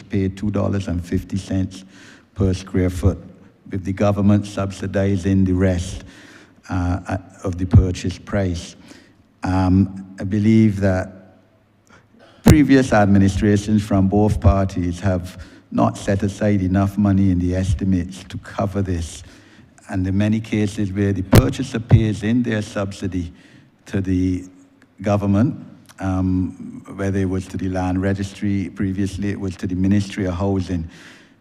pay $2.50 per square foot, with the government subsidizing the rest of the purchase price. I believe that previous administrations from both parties have not set aside enough money in the estimates to cover this. And in many cases where the purchaser pays in their subsidy to the government, whether it was to the land registry, previously it was to the Ministry of Housing,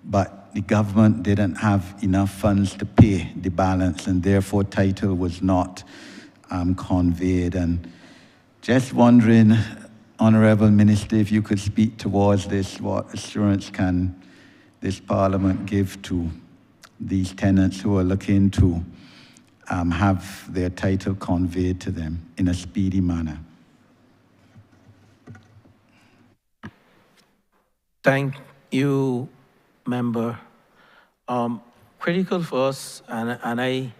but the government didn't have enough funds to pay the balance, and therefore title was not conveyed. And just wondering, Honourable Minister, if you could speak towards this, what assurance can this Parliament give to these tenants who are looking to have their title conveyed to them in a speedy manner? Thank you, Member. Critical for us, and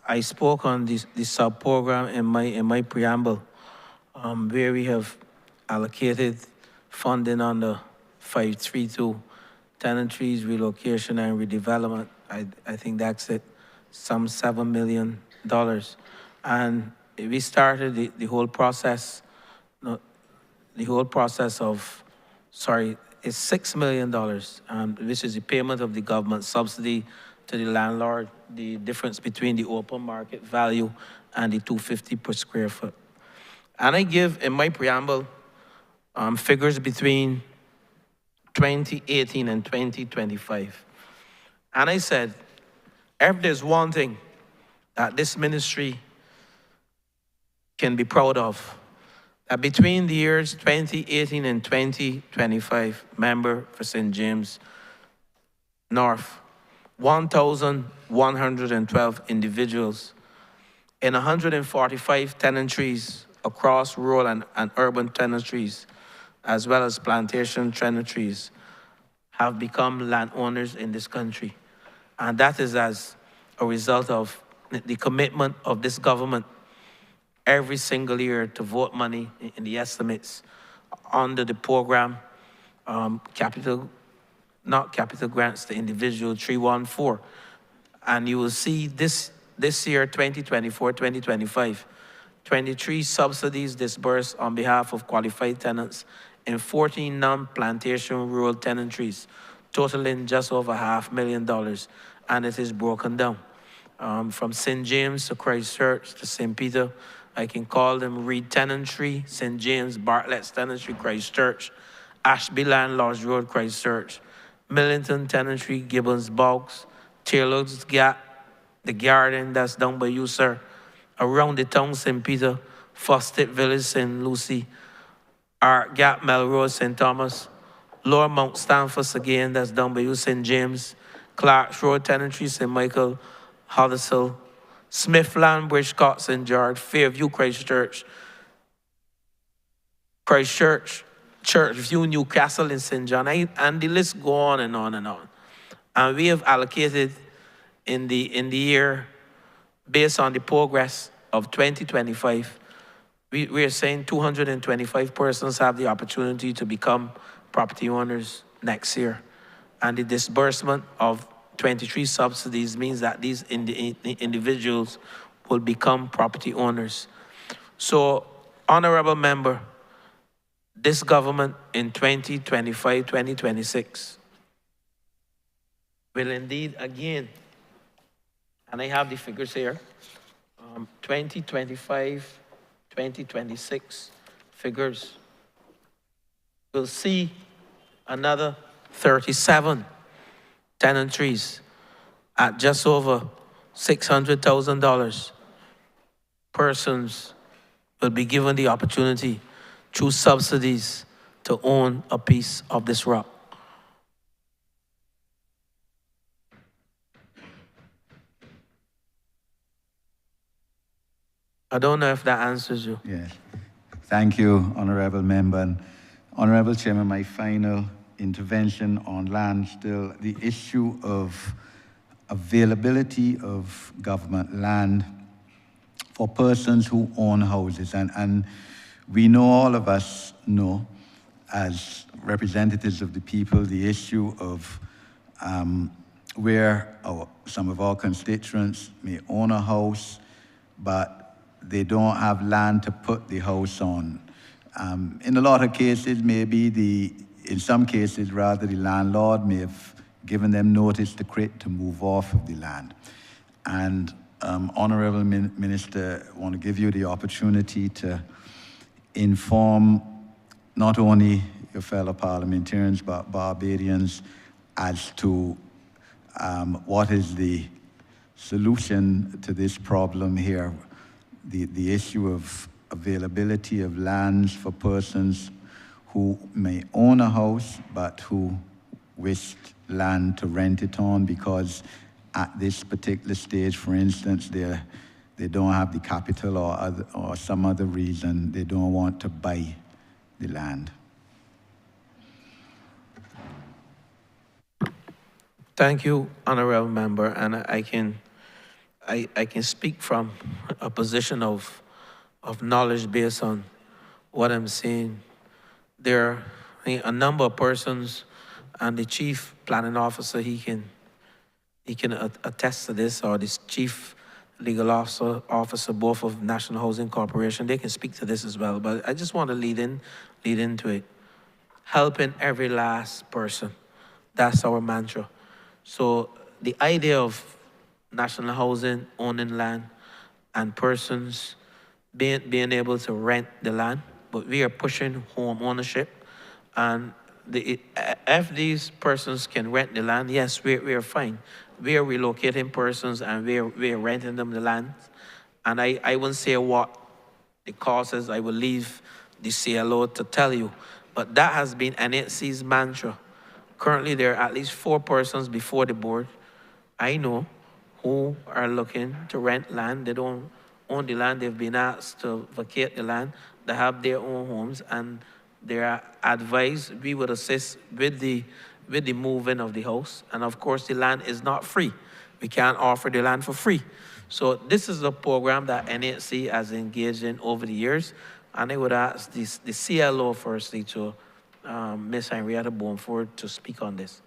I spoke on this sub-program in my preamble, where we have allocated funding under 532, tenantries, relocation and redevelopment. I think that's it, some $7 million. And we started the whole process, of, sorry, it's $6 million, which is the payment of the government subsidy to the landlord, the difference between the open market value and the $250 per square foot. And I give in my preamble figures between 2018 and 2025. And I said, if there's one thing that this ministry can be proud of, that between the years 2018 and 2025, member for St. James North, 1,112 individuals in 145 tenantries across rural and urban tenantries, as well as plantation tenantries, have become landowners in this country. And that is as a result of the commitment of this government every single year to vote money in the estimates under the program, not capital grants to individual 314. And you will see this year, 2024, 2025, 23 subsidies disbursed on behalf of qualified tenants in 14 non-plantation rural tenantries, totaling just over $500,000, and it is broken down. From St. James to Christchurch to St. Peter, I can call them Reed Tenantry, St. James, Bartlett's Tenantry, Christchurch, Ashby Land Lodge Road, Christchurch, Millington Tenantry, Gibbons Bogs, Taylor's Gap, the Garden, that's down by you, sir, around the town, St. Peter, Fostet Village, St. Lucie, Art Gap, Melrose, St. Thomas, Lower Mount Stanford again, that's down by you, St. James, Clark's Road Tenantry, St. Michael, Hoddesdale, Smithland, Bridgecourt, St. George, Fairview, Christchurch, Churchview, Newcastle, and St. John, and the list go on and on and on. And we have allocated in the year, based on the progress of 2025, we are saying 225 persons have the opportunity to become property owners next year. And the disbursement of 23 subsidies means that these individuals will become property owners. So, Honourable Member, this government in 2025, 2026 will indeed again, and I have the figures here, 2025, 2026 figures, will see another 37 tenantries at just over $600,000. Persons will be given the opportunity through subsidies to own a piece of this rock. I don't know if that answers you. Yes. Thank you, Honourable Member. And Honourable Chairman, my final intervention on land still, the issue of availability of government land for persons who own houses. And we know, all of us know, as representatives of the people, the issue of where some of our constituents may own a house, but they don't have land to put the house on. In a lot of cases, maybe in some cases, rather, the landlord may have given them notice to quit, to move off of the land. And Honourable Minister, I want to give you the opportunity to inform not only your fellow parliamentarians, but Barbadians as to what is the solution to this problem here, the issue of availability of lands for persons who may own a house, but who wish land to rent it on, because at this particular stage, for instance, they don't have the capital or some other reason they don't want to buy the land. Thank you, Honourable Member, and I can speak from a position of knowledge based on what I'm seeing. There are a number of persons, and the Chief Planning Officer, he can attest to this, or this Chief Legal Officer, both of National Housing Corporation, they can speak to this as well. But I just want to lead into it. Helping every last person. That's our mantra. So the idea of National Housing owning land and persons being able to rent the land, but we are pushing home ownership. And if these persons can rent the land, yes, we are fine. We are relocating persons and we are renting them the land. And I won't say what the cost is. I will leave the CLO to tell you. But that has been NHC's mantra. Currently, there are at least 4 persons before the board I know who are looking to rent land. They don't own the land. They've been asked to vacate the land. They have their own homes, and they are advised we would assist with the moving of the house. And of course, the land is not free. We can't offer the land for free. So this is a program that NHC has engaged in over the years. And I would ask the CLO firstly to Ms. Henrietta Bourne-Ford to speak on this.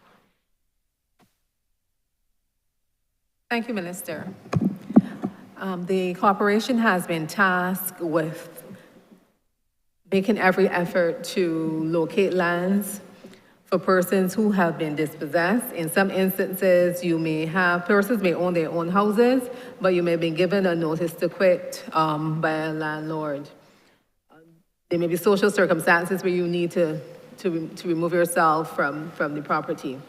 Thank you, Minister. The corporation has been tasked with making every effort to locate lands for persons who have been dispossessed. In some instances, persons may own their own houses, but you may have been given a notice to quit by a landlord. There may be social circumstances where you need to remove yourself from the property.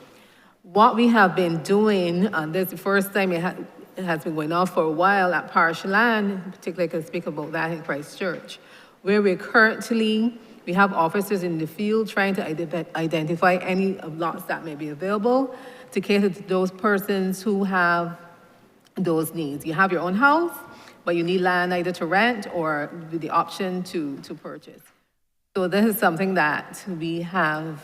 What we have been doing, this is the first time it has been going on for a while at Parish Land, particularly I can speak about that in Christchurch, where we have officers in the field trying to identify any lots that may be available to cater to those persons who have those needs. You have your own house, but you need land either to rent or with the option to purchase. So this is something that we have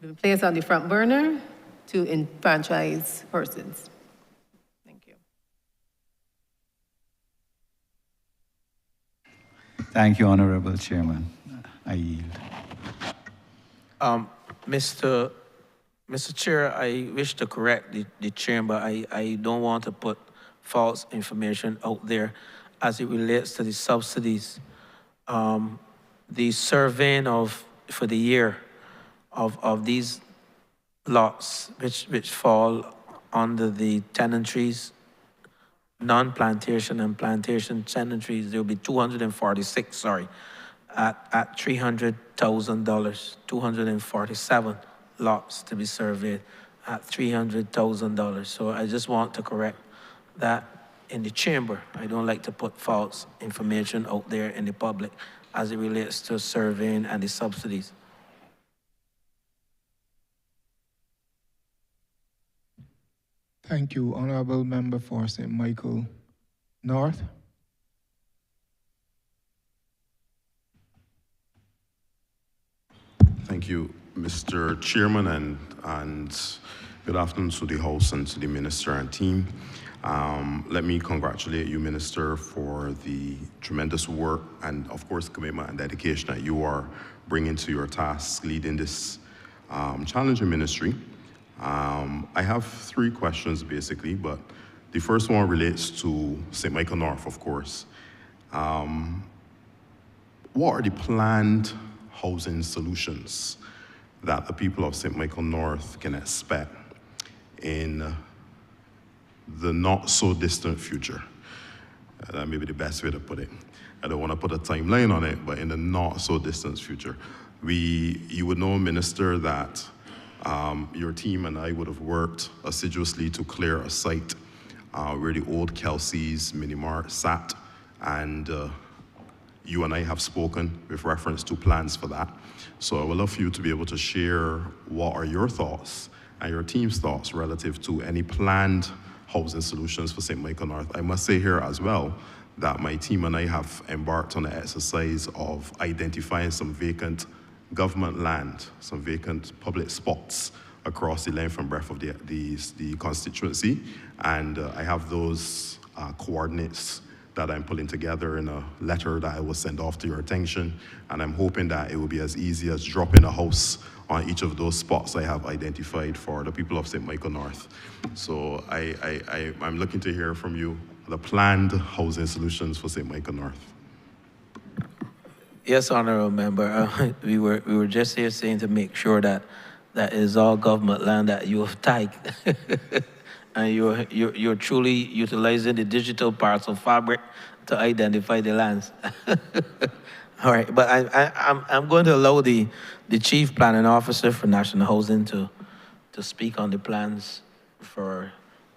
been placed on the front burner to enfranchise persons. Thank you. Thank you, Honourable Chairman. I yield. Mr. Chair, I wish to correct the chair, but I don't want to put false information out there as it relates to the subsidies. The surveying for the year of these lots which fall under the tenantries, non-plantation and plantation tenantries, there will be 246, at $300,000, 247 lots to be surveyed at $300,000. So I just want to correct that in the chamber. I don't like to put false information out there in the public as it relates to surveying and the subsidies. Thank you, Honourable Member for St. Michael North. Thank you, Mr. Chairman, and good afternoon to the House and to the Minister and team. Let me congratulate you, Minister, for the tremendous work and, of course, commitment and dedication that you are bringing to your tasks, leading this challenging ministry. I have 3 questions, basically, but the first one relates to St. Michael North, of course. What are the planned housing solutions that the people of St. Michael North can expect in the not-so-distant future? That may be the best way to put it. I don't want to put a timeline on it, but in the not-so-distant future. You would know, Minister, that your team and I would have worked assiduously to clear a site where the old Kelsey's Minimart sat, and you and I have spoken with reference to plans for that. So I would love for you to be able to share what are your thoughts and your team's thoughts relative to any planned housing solutions for St. Michael North. I must say here as well that my team and I have embarked on an exercise of identifying some vacant government land, some vacant public spots across the length and breadth of the constituency. And I have those coordinates that I'm pulling together in a letter that I will send off to your attention. And I'm hoping that it will be as easy as dropping a house on each of those spots I have identified for the people of St. Michael North. So I'm looking to hear from you the planned housing solutions for St. Michael North. Yes, Honourable Member. We were just here saying to make sure that that is all government land that you have tagged. And you're truly utilizing the digital parcel fabric to identify the lands. All right, but I'm going to allow the Chief Planning Officer for National Housing to speak on the plans for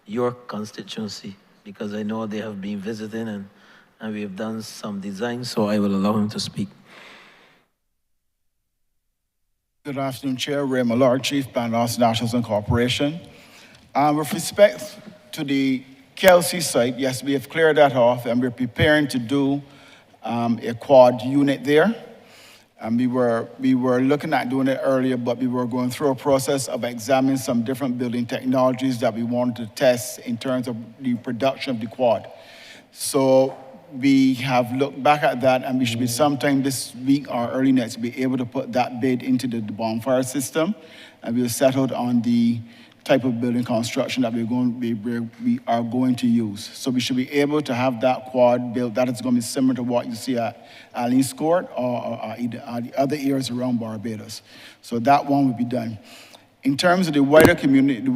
your constituency, because I know they have been visiting and we have done some design, so I will allow him to speak. Good afternoon, Chair. Ray Millard, Chief Planning Officer, National Housing Corporation. With respect to the Kelsey site, yes, we have cleared that off and we're preparing to do a quad unit there. And we were looking at doing it earlier, but we were going through a process of examining some different building technologies that we wanted to test in terms of the production of the quad. So we have looked back at that, and we should be sometime this week or early next be able to put that bid into the bonfire system, and we'll settle on the type of building construction that we are going to use. So we should be able to have that quad built that is going to be similar to what you see at Allen's Court or the other areas around Barbados. So that one will be done. In terms of the wider community,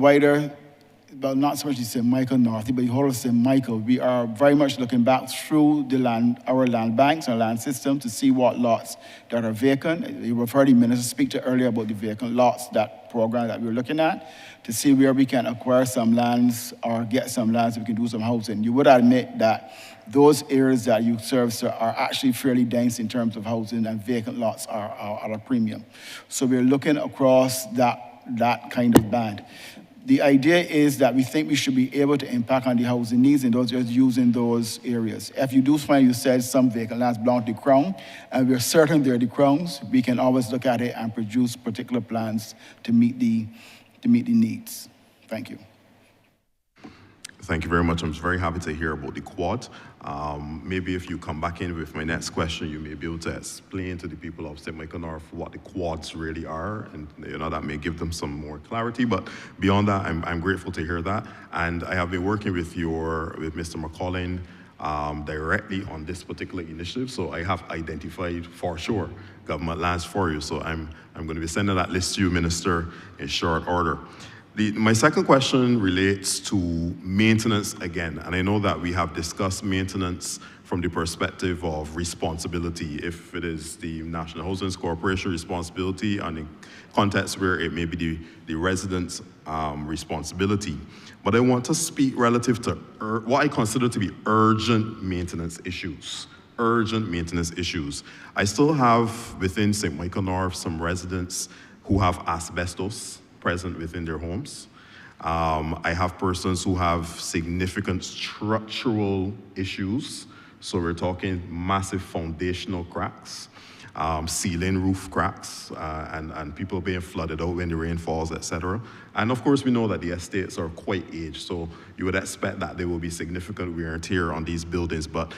well, not so much the St. Michael North, but the whole of St. Michael, we are very much looking back through our land banks, our land system, to see what lots that are vacant. You have heard the minister speak to earlier about the vacant lots, that program that we're looking at, to see where we can acquire some lands or get some lands so we can do some housing. You would admit that those areas that you serve are actually fairly dense in terms of housing, and vacant lots are at a premium. So we're looking across that kind of band. The idea is that we think we should be able to impact on the housing needs in those areas using those areas. If you do find, you said, some vacant lands belong to the Crown, and we're certain they're the Crown's, we can always look at it and produce particular plans to meet the needs. Thank you. Thank you very much. I'm very happy to hear about the quad. Maybe if you come back in with my next question, you may be able to explain to the people of St. Michael North what the quads really are, and that may give them some more clarity. But beyond that, I'm grateful to hear that. And I have been working with Mr. McCollin directly on this particular initiative, so I have identified for sure government lands for you. So I'm going to be sending that list to you, Minister, in short order. My second question relates to maintenance again, and I know that we have discussed maintenance from the perspective of responsibility, if it is the National Housing Corporation responsibility, and in context where it may be the residents' responsibility. But I want to speak relative to what I consider to be urgent maintenance issues. Urgent maintenance issues. I still have within St. Michael North some residents who have asbestos present within their homes. I have persons who have significant structural issues. So we're talking massive foundational cracks. ceiling roof cracks, and people being flooded out when the rain falls, etc. And of course, we know that the estates are quite aged, so you would expect that there will be significant wear and tear on these buildings. But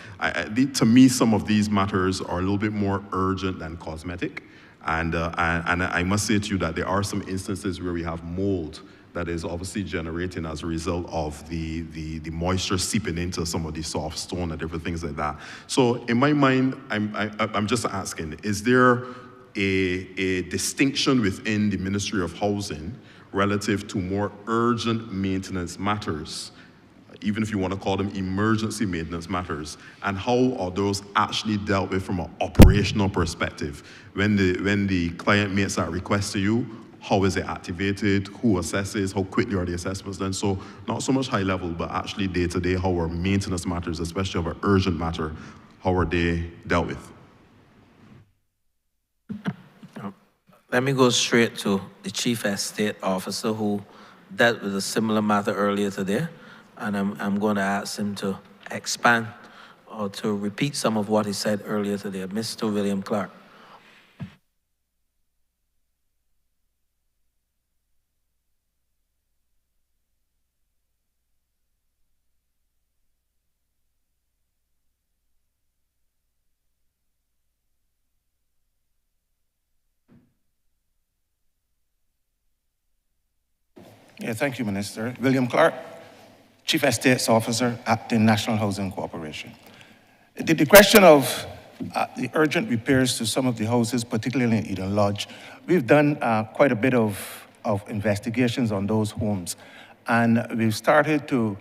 to me, some of these matters are a little bit more urgent than cosmetic. And I must say to you that there are some instances where we have mold that is obviously generating as a result of the moisture seeping into some of the soft stone and different things like that. So in my mind, I'm just asking, is there a distinction within the Ministry of Housing relative to more urgent maintenance matters, even if you want to call them emergency maintenance matters, and how are those actually dealt with from an operational perspective? When the client makes that request to you, how is it activated? Who assesses? How quickly are the assessments done? So not so much high level, but actually day to day, how are maintenance matters, especially of an urgent matter, how are they dealt with? Let me go straight to the Chief Estate Officer who dealt with a similar matter earlier today, and I'm going to ask him to expand or to repeat some of what he said earlier today. Mr. William Clark. Yeah, thank you, Minister. William Clark, Chief Estates Officer at the National Housing Corporation. The question of the urgent repairs to some of the houses, particularly in Eden Lodge, we've done quite a bit of investigations on those homes. And we've started to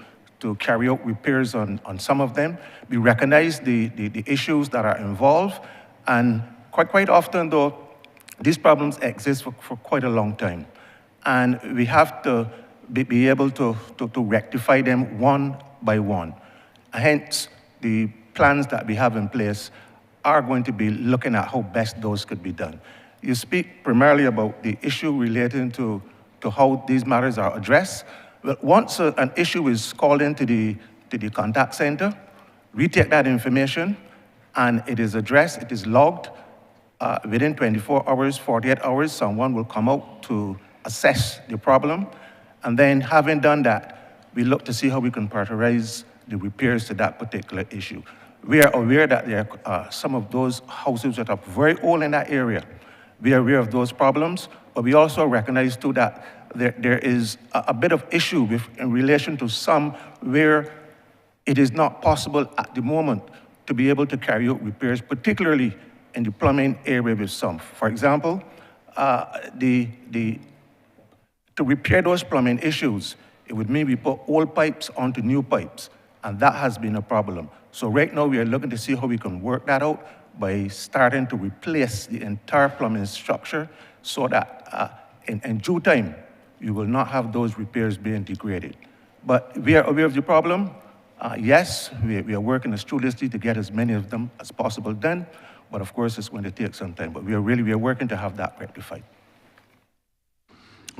carry out repairs on some of them. We recognize the issues that are involved. And quite often, though, these problems exist for quite a long time. And we have to be able to rectify them one by one. Hence, the plans that we have in place are going to be looking at how best those could be done. You speak primarily about the issue relating to how these matters are addressed. Well, once an issue is called into the contact center, we take that information and it is addressed, it is logged. Within 24 hours, 48 hours, someone will come out to assess the problem, and then having done that, we look to see how we can prioritize the repairs to that particular issue. We are aware that there are some of those houses that are very old in that area. We are aware of those problems, but we also recognize too that there is a bit of issue in relation to some where it is not possible at the moment to be able to carry out repairs, particularly in the plumbing area with some. For example, to repair those plumbing issues, it would mean we put old pipes onto new pipes, and that has been a problem. So right now we are looking to see how we can work that out by starting to replace the entire plumbing structure so that in due time, you will not have those repairs being degraded. But we are aware of the problem. Yes, we are working assiduously to get as many of them as possible done, but of course it's going to take some time. But we are working to have that rectified.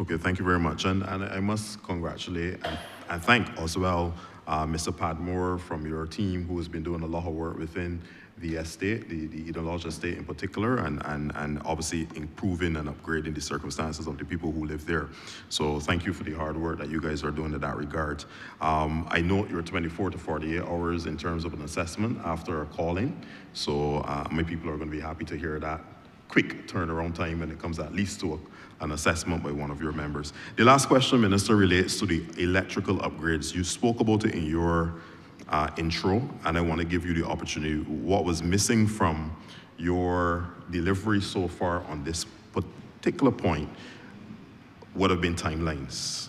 Okay, thank you very much. And I must congratulate and thank as well Mr. Padmore from your team, who has been doing a lot of work within the estate, the Eden Lodge estate in particular, and obviously improving and upgrading the circumstances of the people who live there. So thank you for the hard work that you guys are doing in that regard. I note your 24 to 48 hours in terms of an assessment after a calling. So my people are going to be happy to hear that quick turnaround time when it comes at least to an assessment by one of your members. The last question, Minister, relates to the electrical upgrades. You spoke about it in your intro, and I want to give you the opportunity. What was missing from your delivery so far on this particular point would have been timelines.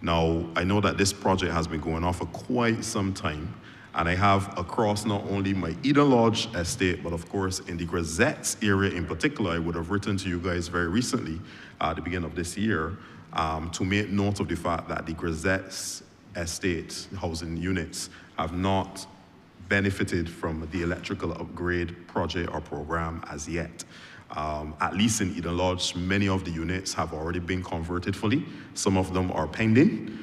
Now, I know that this project has been going on for quite some time, and I have across not only my Eden Lodge estate, but of course in the Grisettes area in particular, I would have written to you guys very recently at the beginning of this year to make note of the fact that the Grisettes estate housing units have not benefited from the electrical upgrade project or program as yet. At least in Eden Lodge, many of the units have already been converted fully. Some of them are pending.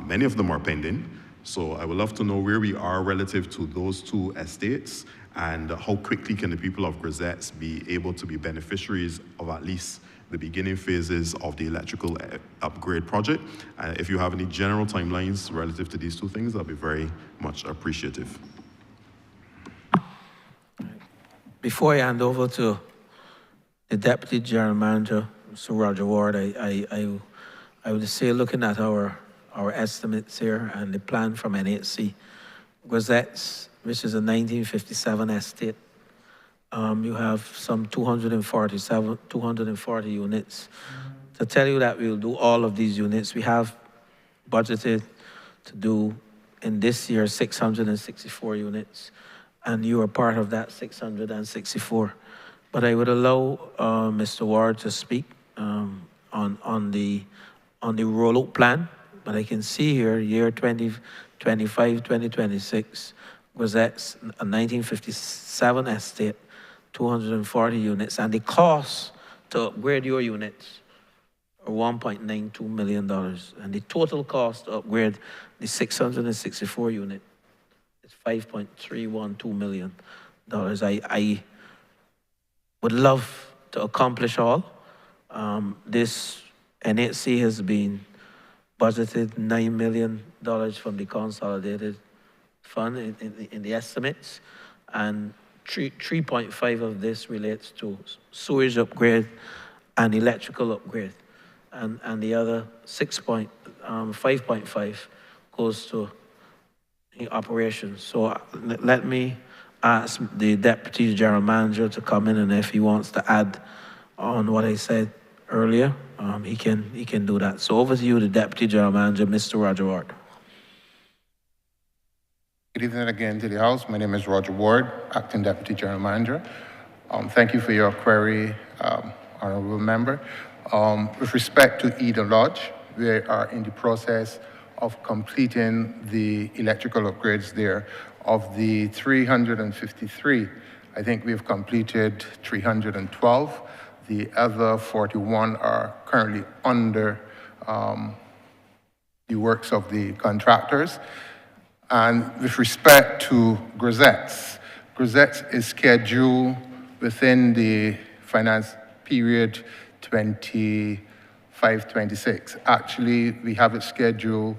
Many of them are pending. So I would love to know where we are relative to those two estates, and how quickly can the people of Grisettes be able to be beneficiaries of at least the beginning phases of the electrical upgrade project. If you have any general timelines relative to these two things, I'll be very much appreciative. Before I hand over to the Deputy General Manager, Mr. Roger Ward, I would say, looking at our estimates here and the plan from NHC, Grisettes, which is a 1957 estate, you have some 240 units. To tell you that we'll do all of these units, we have budgeted to do in this year 664 units, and you are part of that 664. But I would allow Mr. Ward to speak on the rollout plan. But I can see here, year 2025, 2026, was that a 1957 estate, 240 units, and the cost to upgrade your units are $1.92 million, and the total cost to upgrade the 664 unit is $5.312 million. I would love to accomplish all. This NHC has been budgeted $9 million from the consolidated fund in the estimates, and 3.5 of this relates to sewage upgrade and electrical upgrade, and the other 5.5 goes to the operations. So let me ask the Deputy General Manager to come in, and if he wants to add on what I said earlier, he can do that. So over to you, the Deputy General Manager, Mr. Roger Ward. Good evening again to the House. My name is Roger Ward, Acting Deputy General Manager. Thank you for your query, Honourable Member. With respect to Eden Lodge, we are in the process of completing the electrical upgrades there. Of the 353, I think we've completed 312. The other 41 are currently under the works of the contractors. And with respect to Grisettes, Grisettes is scheduled within the finance period 25-26. Actually, we have it scheduled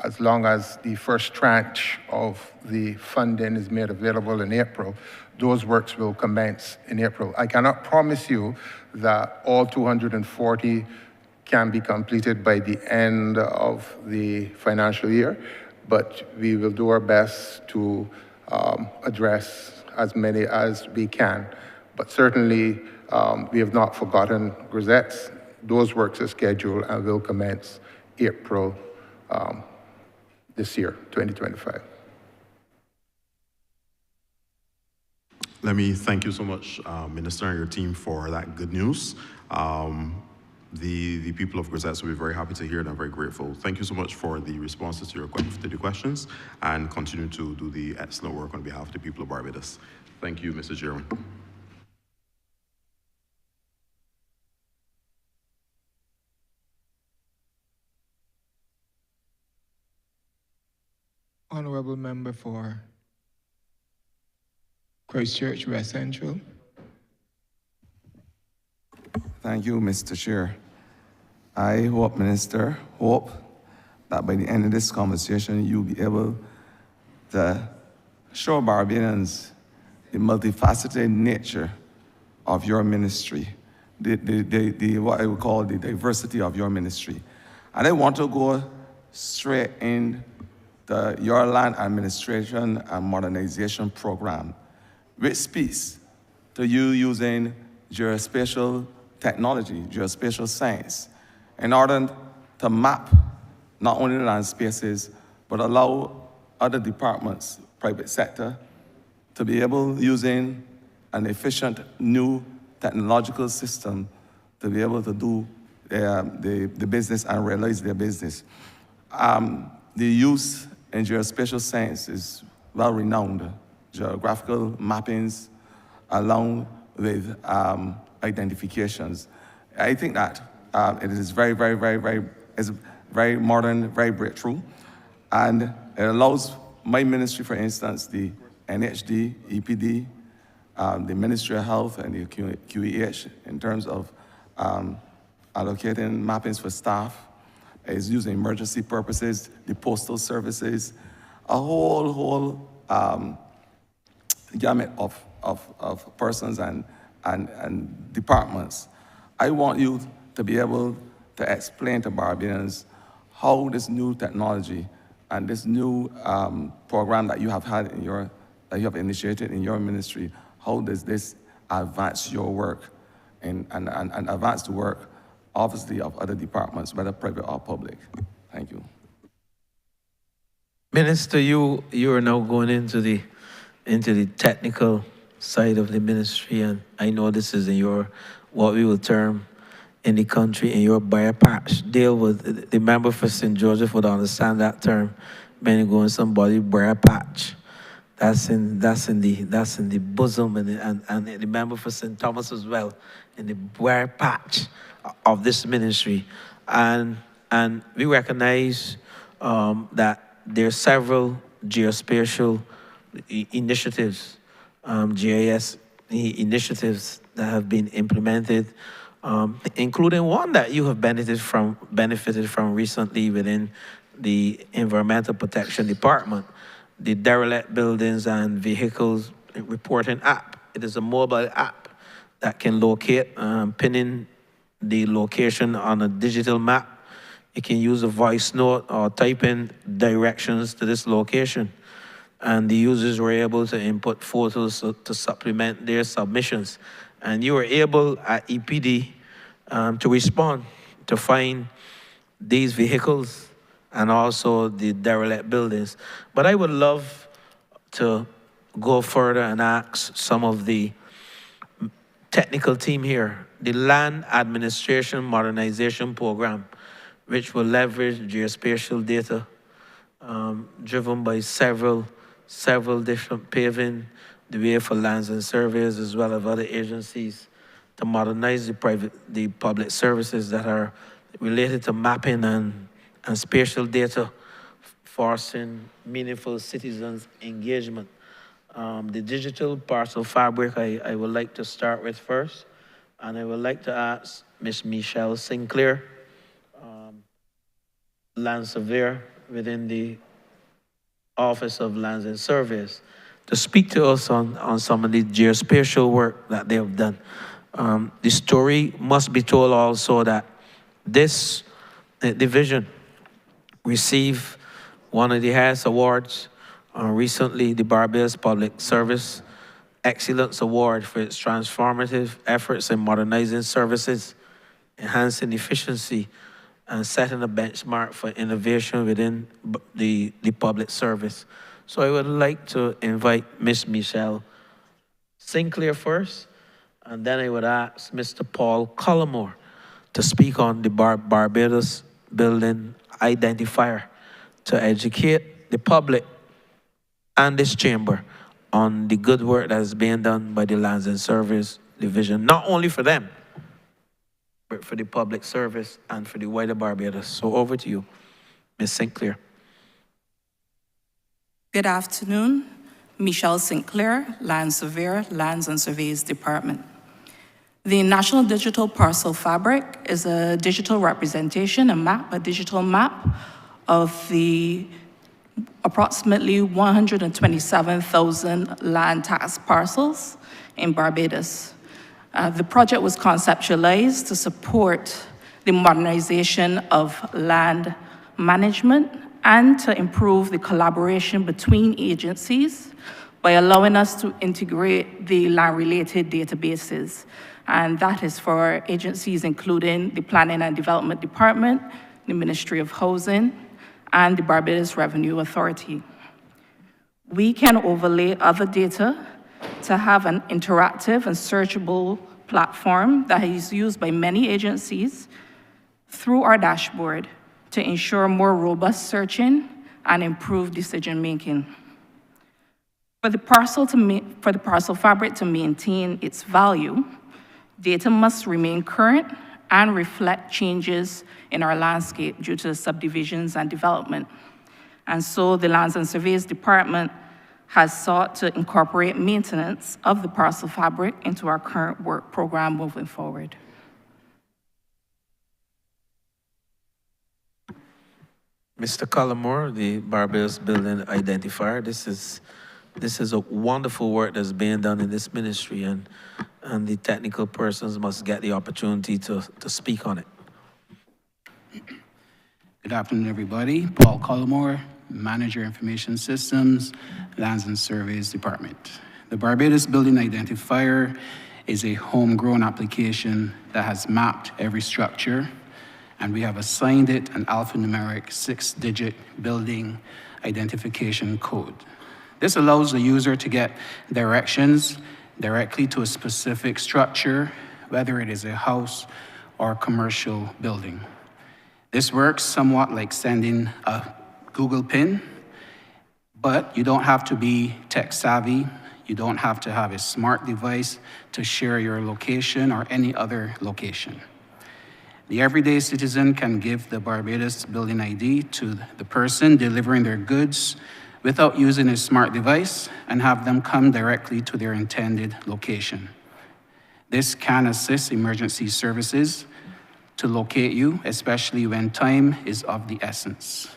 as long as the first tranche of the funding is made available in April. Those works will commence in April. I cannot promise you that all 240 can be completed by the end of the financial year, but we will do our best to address as many as we can. But certainly, we have not forgotten Grisettes. Those works are scheduled and will commence April this year, 2025. Let me thank you so much, Minister, and your team for that good news. The people of Grisettes will be very happy to hear it. I'm very grateful. Thank you so much for the responses to the questions, and continue to do the excellent work on behalf of the people of Barbados. Thank you, Mr. Chairman. Honourable Member for Christchurch West Central. Thank you, Mr. Chair. I hope, Minister, that by the end of this conversation, you'll be able to show Barbadians the multifaceted nature of your ministry, what I would call the diversity of your ministry. And I want to go straight in your land administration and modernization program, which speaks to you using geospatial technology, geospatial science, in order to map not only land spaces, but allow other departments, private sector, to be able, using an efficient new technological system, to be able to do the business and realize their business. The use in geospatial science is well-renowned. Geographical mappings along with identifications. I think that it is very, very, very, very, is very modern, very breakthrough. And it allows my ministry, for instance, the NHD, EPD, the Ministry of Health, and the QEH, in terms of allocating mappings for staff, is used in emergency purposes, the postal services, a whole gamut of persons and departments. I want you to be able to explain to Barbadians how this new technology and this new program that you have had in that you have initiated in your ministry, how does this advance your work and advance the work, obviously, of other departments, whether private or public? Thank you. Minister, you are now going into the technical side of the ministry, and I know this is in your, what we will term in the country, in your briar patch. Deal with the member for St. Joseph would understand that term. When going somebody briar patch, that's in the bosom, and the member for St. Thomas as well, in the briar patch of this ministry, and we recognize that there are several geospatial initiatives, GIS initiatives that have been implemented, including one that you have benefited from recently within the Environmental Protection Department, the derelict buildings and vehicles reporting app. It is a mobile app that can locate, pinning the location on a digital map. You can use a voice note or type in directions to this location. And the users were able to input photos to supplement their submissions. And you were able at EPD to respond, to find these vehicles and also the derelict buildings. But I would love to go further and ask some of the technical team here, the Land Administration Modernization Program, which will leverage geospatial data driven by several different paving the way for lands and surveys, as well as other agencies, to modernize the public services that are related to mapping and spatial data, forcing meaningful citizens' engagement. The digital parcel fabric I would like to start with first, and I would like to ask Ms. Michelle Sinclair, land surveyor within the Office of Lands and Surveys, to speak to us on some of the geospatial work that they have done. The story must be told also that this division received one of the highest awards recently, the Barbados Public Service Excellence Award, for its transformative efforts in modernizing services, enhancing efficiency, and setting a benchmark for innovation within the public service. So I would like to invite Ms. Michelle Sinclair first, and then I would ask Mr. Paul Cullimore to speak on the Barbados Building Identifier, to educate the public and this chamber on the good work that is being done by the Lands and Surveys Division, not only for them, but for the public service and for the wider Barbados. So over to you, Ms. Sinclair. Good afternoon. Michelle Sinclair, Land Surveyor, Lands and Surveys Department. The National Digital Parcel Fabric is a digital representation, a digital map of the approximately 127,000 land tax parcels in Barbados. The project was conceptualized to support the modernization of land management and to improve the collaboration between agencies by allowing us to integrate the land-related databases. And that is for agencies including the Planning and Development Department, the Ministry of Housing, and the Barbados Revenue Authority. We can overlay other data to have an interactive and searchable platform that is used by many agencies through our dashboard to ensure more robust searching and improved decision-making. For the parcel fabric to maintain its value, data must remain current and reflect changes in our landscape due to subdivisions and development. And so the Lands and Surveys Department has sought to incorporate maintenance of the parcel fabric into our current work program moving forward. Mr. Cullimore, the Barbados Building Identifier, this is a wonderful work that's being done in this ministry, and the technical persons must get the opportunity to speak on it. Good afternoon, everybody. Paul Cullimore, Manager Information Systems, Lands and Surveys Department. The Barbados Building Identifier is a homegrown application that has mapped every structure, and we have assigned it an alphanumeric 6-digit building identification code. This allows the user to get directions directly to a specific structure, whether it is a house or commercial building. This works somewhat like sending a Google pin, but you don't have to be tech savvy. You don't have to have a smart device to share your location or any other location. The everyday citizen can give the Barbados Building ID to the person delivering their goods without using a smart device and have them come directly to their intended location. This can assist emergency services to locate you, especially when time is of the essence.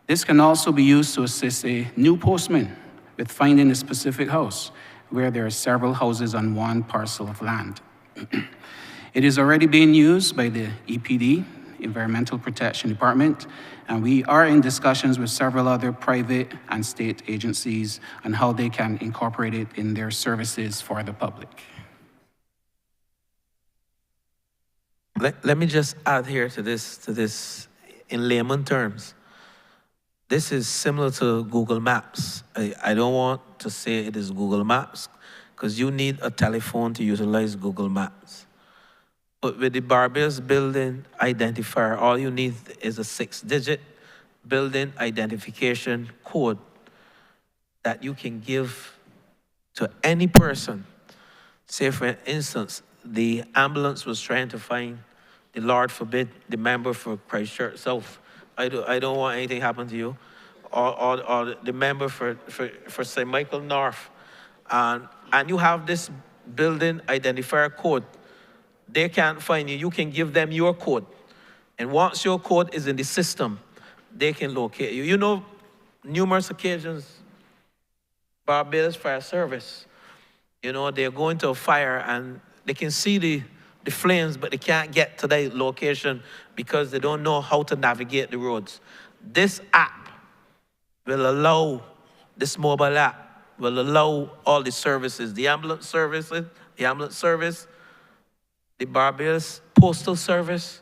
This can also be used to assist a new postman with finding a specific house where there are several houses on one parcel of land. It is already being used by the EPD, Environmental Protection Department, and we are in discussions with several other private and state agencies on how they can incorporate it in their services for the public. Let me just add here to this in layman terms. This is similar to Google Maps. I don't want to say it is Google Maps because you need a telephone to utilize Google Maps. But with the Barbados Building Identifier, all you need is a 6-digit building identification code that you can give to any person. Say, for instance, the ambulance was trying to find the Lord forbid, the member for Christchurch South. I don't want anything happen to you. Or the member for St. Michael North. And you have this building identifier code. They can't find you. You can give them your code. And once your code is in the system, they can locate you. You know, numerous occasions, Barbados Fire Service, you know, they're going to a fire and they can see the flames, but they can't get to the location because they don't know how to navigate the roads. This app will allow, this mobile app will allow all the services, the ambulance service, the Barbados Postal Service,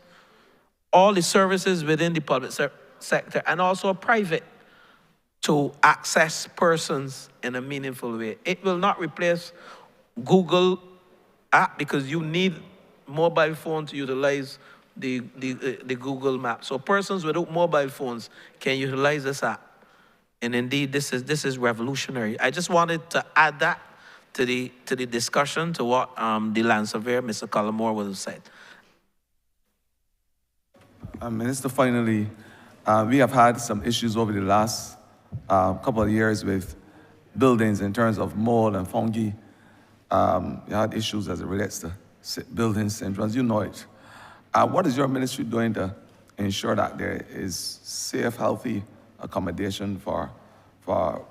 all the services within the public sector, and also private, to access persons in a meaningful way. It will not replace Google app because you need mobile phone to utilize the Google Map. So persons without mobile phones can utilize this app. And indeed, this is revolutionary. I just wanted to add that to the discussion, to what the land surveyor, Mr. Cullimore, would have said. Minister, finally, we have had some issues over the last couple of years with buildings in terms of mold and fungi. We had issues as it relates to building syndromes. You know it. What is your ministry doing to ensure that there is safe, healthy accommodation for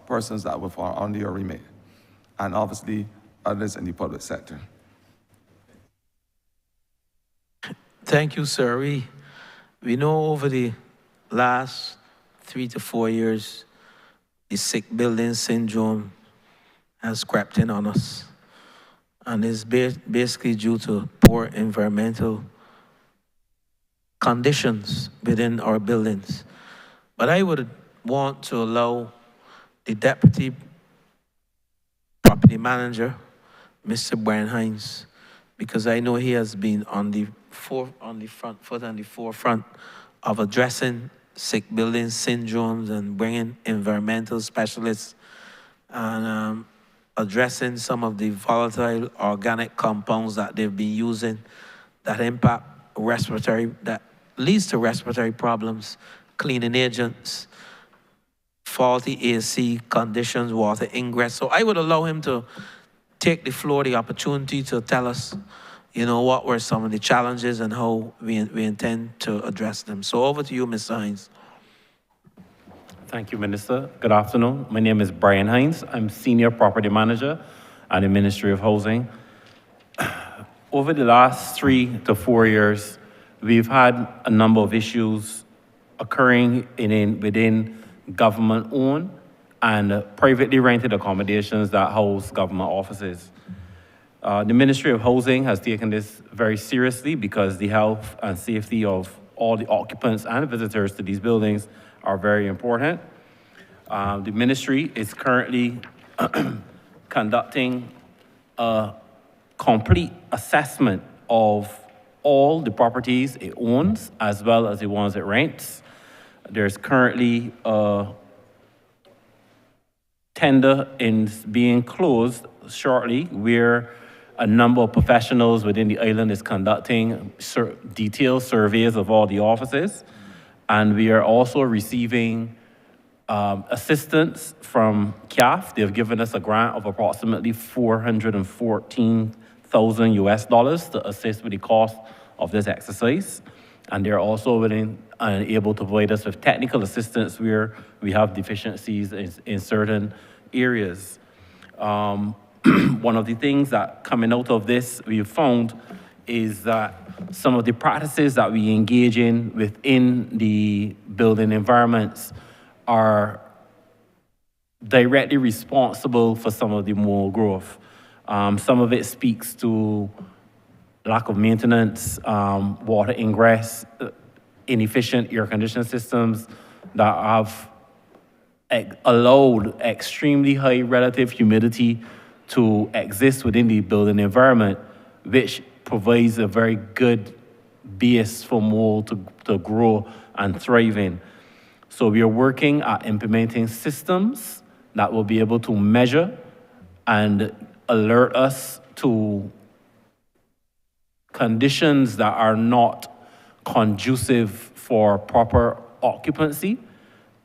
persons that will fall under your remit, and obviously others in the public sector? Thank you, sir. We know over the last 3 to 4 years, the sick building syndrome has crept in on us. And it's basically due to poor environmental conditions within our buildings. But I would want to allow the Deputy Property Manager, Mr. Brian Hines, because I know he has been on the forefront of addressing sick building syndromes and bringing environmental specialists and addressing some of the volatile organic compounds that they've been using that impact that leads to respiratory problems, cleaning agents. faulty AC conditions, water ingress. So I would allow him to take the floor, the opportunity to tell us, what were some of the challenges and how we intend to address them. So over to you, Mr. Hines. Thank you, Minister. Good afternoon. My name is Brian Hines. I'm Senior Property Manager at the Ministry of Housing. Over the last 3 to 4 years, we've had a number of issues occurring within government-owned and privately rented accommodations that house government offices. The Ministry of Housing has taken this very seriously because the health and safety of all the occupants and visitors to these buildings are very important. The ministry is currently conducting a complete assessment of all the properties it owns as well as the ones it rents. There's currently a tender being closed shortly where a number of professionals within the island is conducting detailed surveys of all the offices. And we are also receiving assistance from CAF. They've given us a grant of approximately $414,000 US to assist with the cost of this exercise. And they're also willing and able to provide us with technical assistance where we have deficiencies in certain areas. One of the things that coming out of this we've found is that some of the practices that we engage in within the building environments are directly responsible for some of the mold growth. Some of it speaks to lack of maintenance, water ingress, inefficient air conditioning systems that have allowed extremely high relative humidity to exist within the building environment, which provides a very good base for mold to grow and thrive in. So we are working at implementing systems that will be able to measure and alert us to conditions that are not conducive for proper occupancy,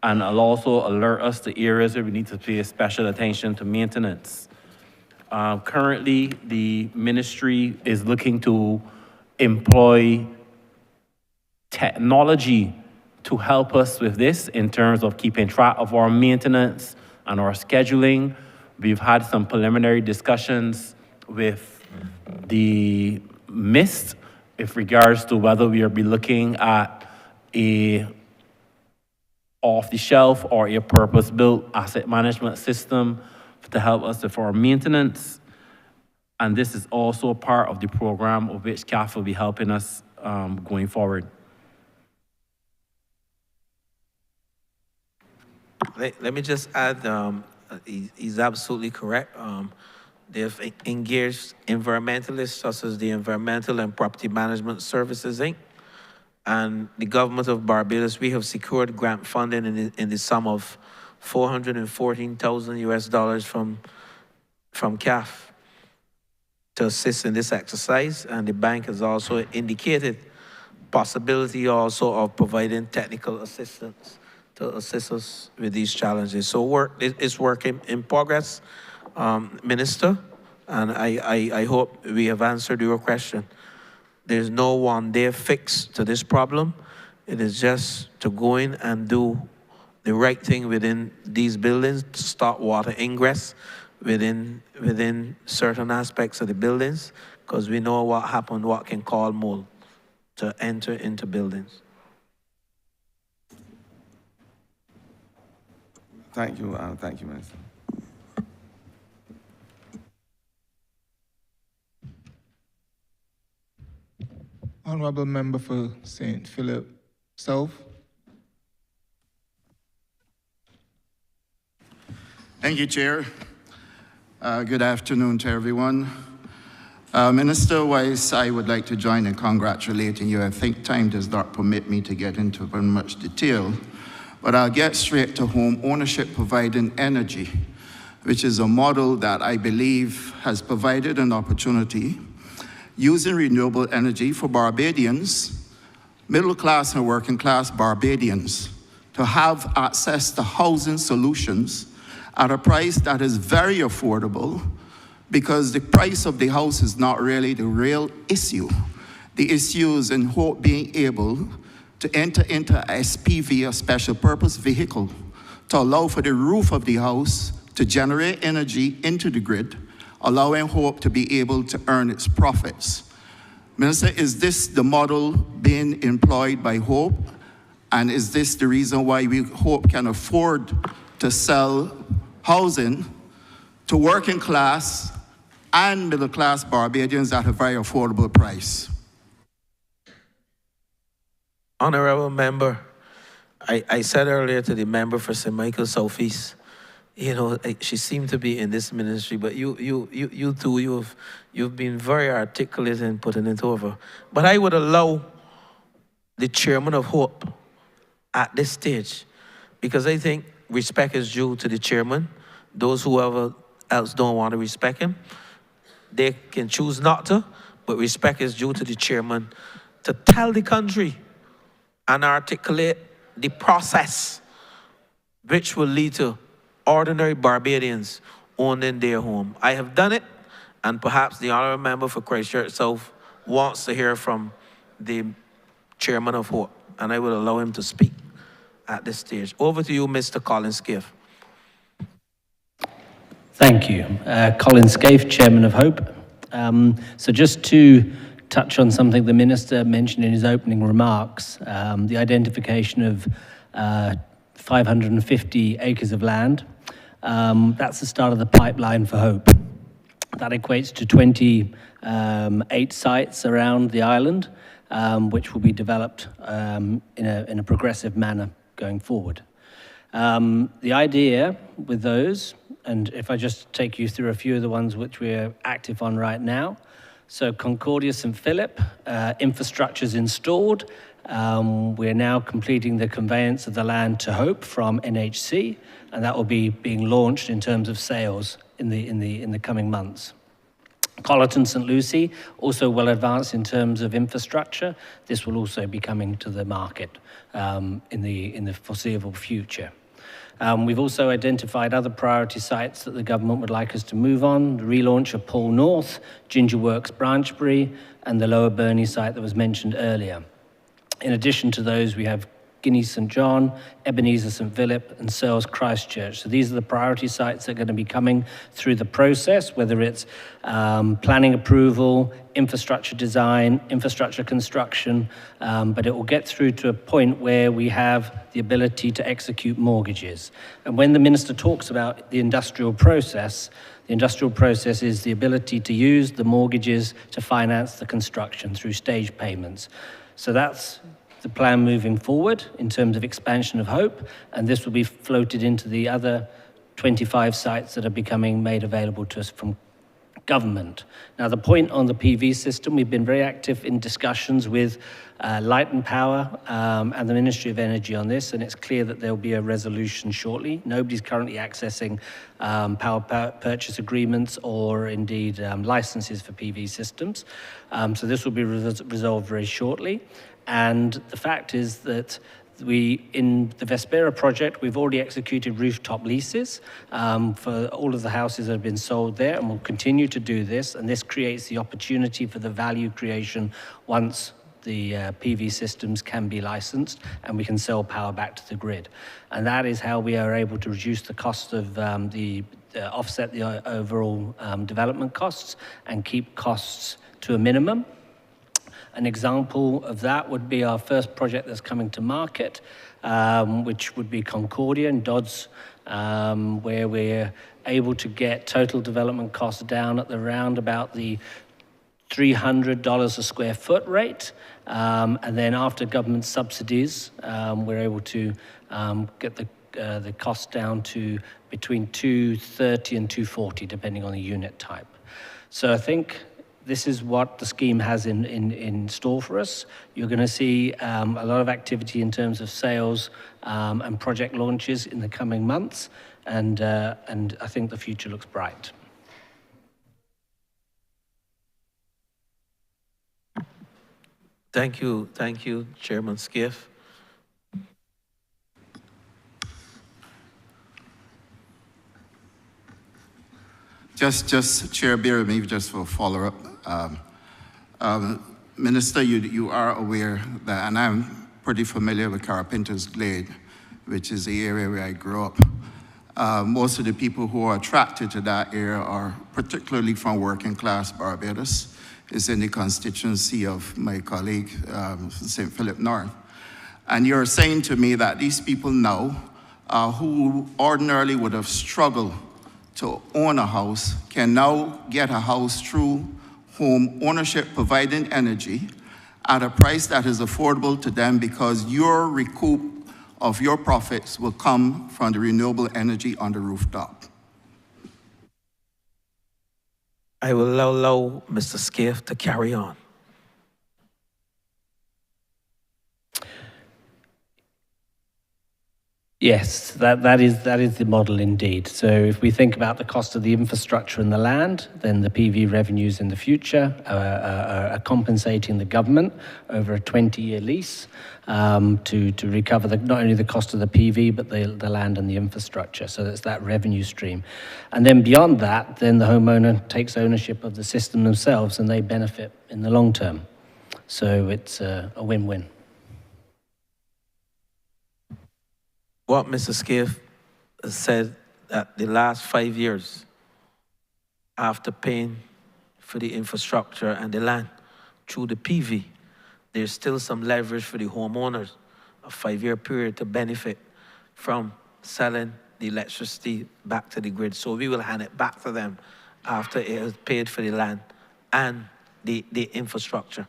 and will also alert us to areas where we need to pay special attention to maintenance. Currently, the ministry is looking to employ technology to help us with this in terms of keeping track of our maintenance and our scheduling. We've had some preliminary discussions with the MIST with regards to whether we will be looking at a off-the-shelf or a purpose-built asset management system to help us with our maintenance. And this is also part of the program of which CAF will be helping us going forward. Let me just add, he's absolutely correct. They've engaged environmentalists such as the Environmental and Property Management Services, Inc. And the government of Barbados, we have secured grant funding in the sum of $414,000 US from CAF to assist in this exercise. And the bank has also indicated possibility also of providing technical assistance to assist us with these challenges. So it's work in progress, Minister, and I hope we have answered your question. There's no one-day fix to this problem. It is just to go in and do the right thing within these buildings to stop water ingress within certain aspects of the buildings, because we know what happened, what can cause mold to enter into buildings. Thank you, Minister. Honourable Member for St. Philip South. Thank you, Chair. Good afternoon to everyone. Minister Weiss, I would like to join in congratulating you. I think time does not permit me to get into very much detail, but I'll get straight to home ownership providing energy, which is a model that I believe has provided an opportunity using renewable energy for Barbadians, middle class and working class Barbadians, to have access to housing solutions at a price that is very affordable, because the price of the house is not really the real issue. The issue is in Hope being able to enter into a SPV, a special purpose vehicle, to allow for the roof of the house to generate energy into the grid, allowing Hope to be able to earn its profits. Minister, is this the model being employed by Hope? And is this the reason why we Hope can afford to sell housing to working class and middle class Barbadians at a very affordable price? Honourable member, I said earlier to the member for St. Michael Southeast, you know, she seemed to be in this ministry, but you too, you've been very articulate in putting it over. But I would allow the chairman of Hope at this stage, because I think respect is due to the chairman. Those whoever else don't want to respect him, they can choose not to, but respect is due to the chairman to tell the country and articulate the process which will lead to ordinary Barbadians owning their home. I have done it, and perhaps the honourable member for Christchurch South wants to hear from the chairman of Hope, and I will allow him to speak at this stage. Over to you, Mr. Colin Scaife. Thank you. Colin Scaife, Chairman of Hope. So just to touch on something the Minister mentioned in his opening remarks, the identification of 550 acres of land. That's the start of the pipeline for Hope. That equates to 28 sites around the island, which will be developed in a progressive manner going forward. The idea with those, and if I just take you through a few of the ones which we're active on right now. So Concordia St. Philip, infrastructure's installed. We're now completing the conveyance of the land to Hope from NHC, and that will be being launched in terms of sales in the coming months. Colleton St. Lucie, also well advanced in terms of infrastructure. This will also be coming to the market in the foreseeable future. We've also identified other priority sites that the government would like us to move on. The relaunch of Paul North, Ginger Works Branchbury, and the Lower Burney site that was mentioned earlier. In addition to those, we have Guinea St. John, Ebenezer St. Philip, and Searles Christchurch. So these are the priority sites that are going to be coming through the process, whether it's planning approval, infrastructure design, infrastructure construction, but it will get through to a point where we have the ability to execute mortgages. And when the Minister talks about the industrial process is the ability to use the mortgages to finance the construction through stage payments. So that's the plan moving forward in terms of expansion of Hope, and this will be floated into the other 25 sites that are becoming made available to us from government. Now, the point on the PV system, we've been very active in discussions with Light and Power and the Ministry of Energy on this, and it's clear that there will be a resolution shortly. Nobody's currently accessing power purchase agreements or indeed licenses for PV systems. So this will be resolved very shortly. And the fact is that in the Vespera project, we've already executed rooftop leases for all of the houses that have been sold there, and we'll continue to do this. And this creates the opportunity for the value creation once the PV systems can be licensed and we can sell power back to the grid. And that is how we are able to reduce the cost of offset the overall development costs and keep costs to a minimum. An example of that would be our first project that's coming to market, which would be Concordia and Dodds, where we're able to get total development costs down at around about the $300 a square foot rate. And then after government subsidies, we're able to get the cost down to between $230 and $240, depending on the unit type. So I think this is what the scheme has in store for us. You're going to see a lot of activity in terms of sales and project launches in the coming months, and I think the future looks bright. Thank you, Chairman Scaife. Just Chair, bear with me just for follow-up. Minister, you are aware that, and I'm pretty familiar with Carpenter's Glade, which is the area where I grew up. Most of the people who are attracted to that area are particularly from working class Barbados. It's in the constituency of my colleague, St. Philip North. And you're saying to me that these people now, who ordinarily would have struggled to own a house, can now get a house through home ownership, providing energy at a price that is affordable to them because your recoup of your profits will come from the renewable energy on the rooftop. I will allow Mr. Scaife to carry on. Yes, that is the model indeed. So if we think about the cost of the infrastructure and the land, then the PV revenues in the future are compensating the government over a 20-year lease to recover not only the cost of the PV, but the land and the infrastructure. So that's that revenue stream. And then beyond that, then the homeowner takes ownership of the system themselves and they benefit in the long term. So it's a win-win. What Mr. Scaife said that the last 5 years, after paying for the infrastructure and the land through the PV, there's still some leverage for the homeowners, a 5-year period to benefit from selling the electricity back to the grid. So we will hand it back to them after it has paid for the land and the infrastructure.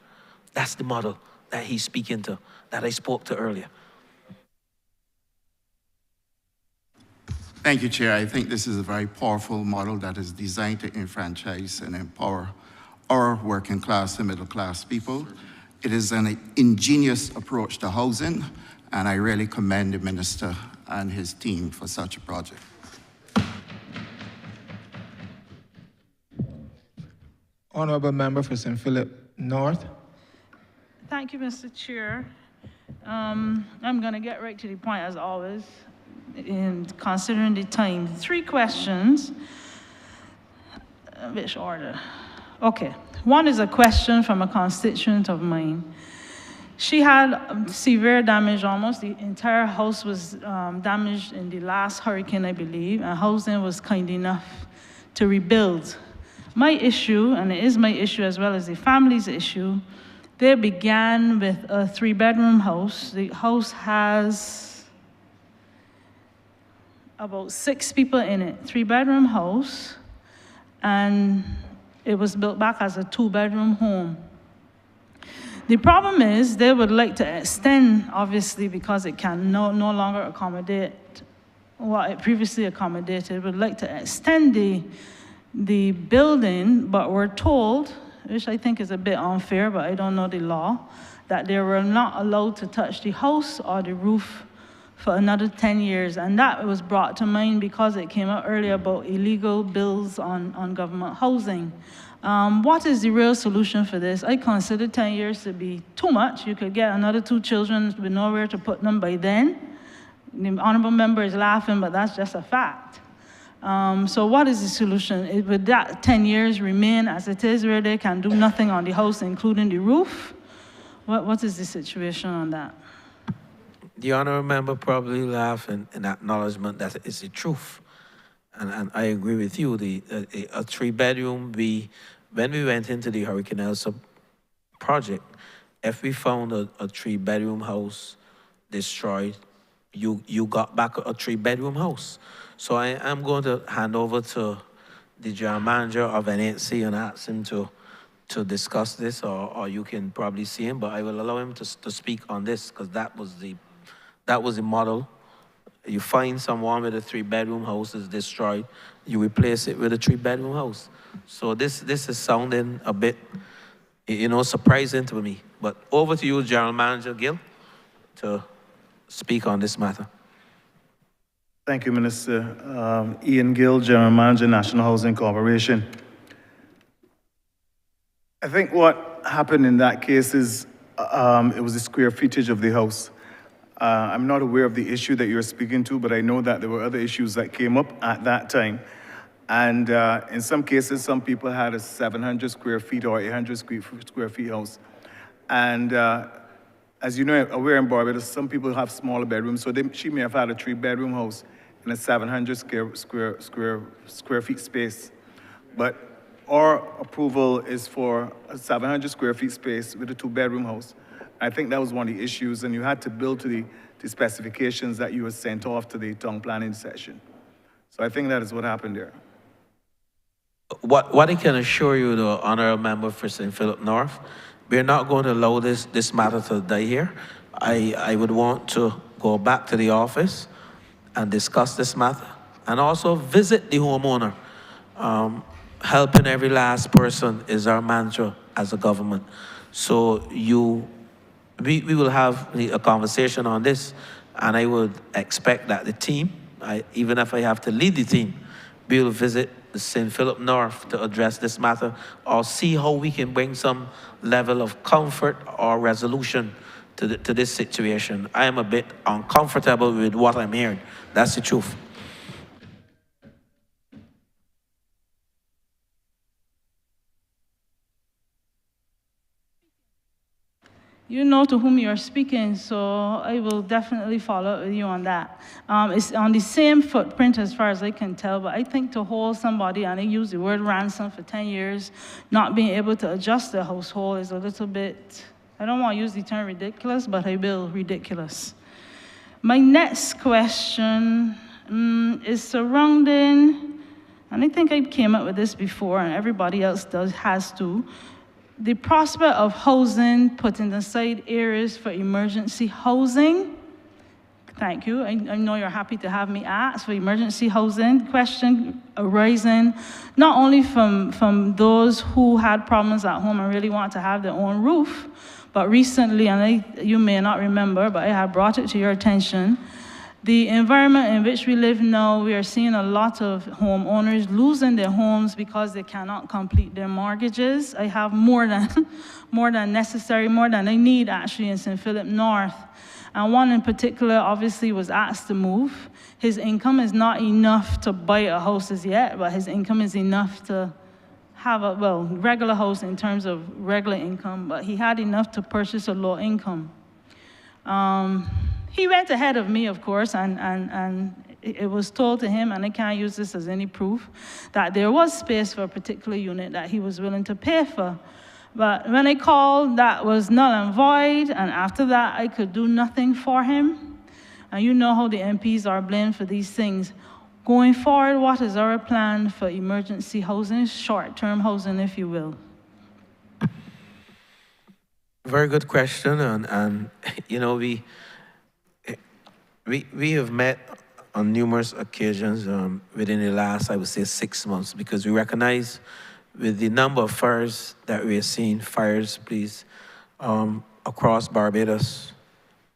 That's the model that he's speaking to, that I spoke to earlier. Thank you, Chair. I think this is a very powerful model that is designed to enfranchise and empower our working class and middle class people. It is an ingenious approach to housing, and I really commend the Minister and his team for such a project. Honourable Member for St. Philip North. Thank you, Mr. Chair. I'm going to get right to the point, as always. In considering the time, 3 questions. Which order? Okay. One is a question from a constituent of mine. She had severe damage, almost the entire house was damaged in the last hurricane, I believe, and housing was kind enough to rebuild. My issue, and it is my issue as well as the family's issue, they began with a 3-bedroom house. The house has about 6 people in it, 3-bedroom house, and it was built back as a 2-bedroom home. The problem is they would like to extend, obviously, because it can no longer accommodate what it previously accommodated, would like to extend the building, but we're told, which I think is a bit unfair, but I don't know the law, that they were not allowed to touch the house or the roof for another 10 years. And that was brought to mind because it came up earlier about illegal bills on government housing. What is the real solution for this? I consider 10 years to be too much. You could get another 2 children with nowhere to put them by then. The honourable member is laughing, but that's just a fact. So what is the solution? Would that 10 years remain as it is, where they can do nothing on the house, including the roof? What is the situation on that? The honourable member probably laughed in acknowledgement that it's the truth. And I agree with you. A 3-bedroom, when we went into the Hurricane Elsa project, if we found a 3-bedroom house destroyed, you got back a 3-bedroom house. So I am going to hand over to the general manager of NHC and ask him to discuss this, or you can probably see him, but I will allow him to speak on this, because that was the model. You find someone with a 3-bedroom house is destroyed, you replace it with a 3-bedroom house. So this is sounding a bit, surprising to me. But over to you, General Manager Gill, to speak on this matter. Thank you, Minister. Ian Gill, General Manager, National Housing Corporation. I think what happened in that case is it was the square footage of the house. I'm not aware of the issue that you're speaking to, but I know that there were other issues that came up at that time. And in some cases, some people had a 700 square feet or 800 square feet house. And as you know, aware in Barbados, some people have smaller bedrooms, so she may have had a 3-bedroom house in a 700 square feet space. But our approval is for a 700 square feet space with a 2-bedroom house. I think that was one of the issues, and you had to build to the specifications that you were sent off to the town planning session. So I think that is what happened there. What I can assure you, the honorable member for St. Philip North, we're not going to allow this matter to die here. I would want to go back to the office and discuss this matter and also visit the homeowner. Helping every last person is our mantra as a government. So we will have a conversation on this, and I would expect that the team, even if I have to lead the team, we will visit St. Philip North to address this matter or see how we can bring some level of comfort or resolution to this situation. I am a bit uncomfortable with what I'm hearing. That's the truth. You know to whom you're speaking, so I will definitely follow up with you on that. It's on the same footprint as far as I can tell, but I think to hold somebody, and I use the word ransom for 10 years, not being able to adjust the household is a little bit, I don't want to use the term ridiculous, but I will, ridiculous. My next question is surrounding, and I think I came up with this before, and everybody else has too, the prospect of housing put in the side areas for emergency housing. Thank you. I know you're happy to have me ask for emergency housing. Question arising not only from those who had problems at home and really want to have their own roof, but recently, and you may not remember, but I have brought it to your attention, the environment in which we live now, we are seeing a lot of homeowners losing their homes because they cannot complete their mortgages. I have more than necessary, more than I need actually in St. Philip North. And one in particular obviously was asked to move. His income is not enough to buy a house as yet, but his income is enough to have a, well, regular house in terms of regular income, but he had enough to purchase a low income. He went ahead of me, of course, and it was told to him, and I can't use this as any proof, that there was space for a particular unit that he was willing to pay for. But when I called, that was null and void, and after that, I could do nothing for him. And you know how the MPs are blamed for these things. Going forward, what is our plan for emergency housing, short-term housing, if you will? Very good question, and you know, we have met on numerous occasions within the last, I would say, 6 months, because we recognize with the number of fires that we are seeing, fires, please, across Barbados,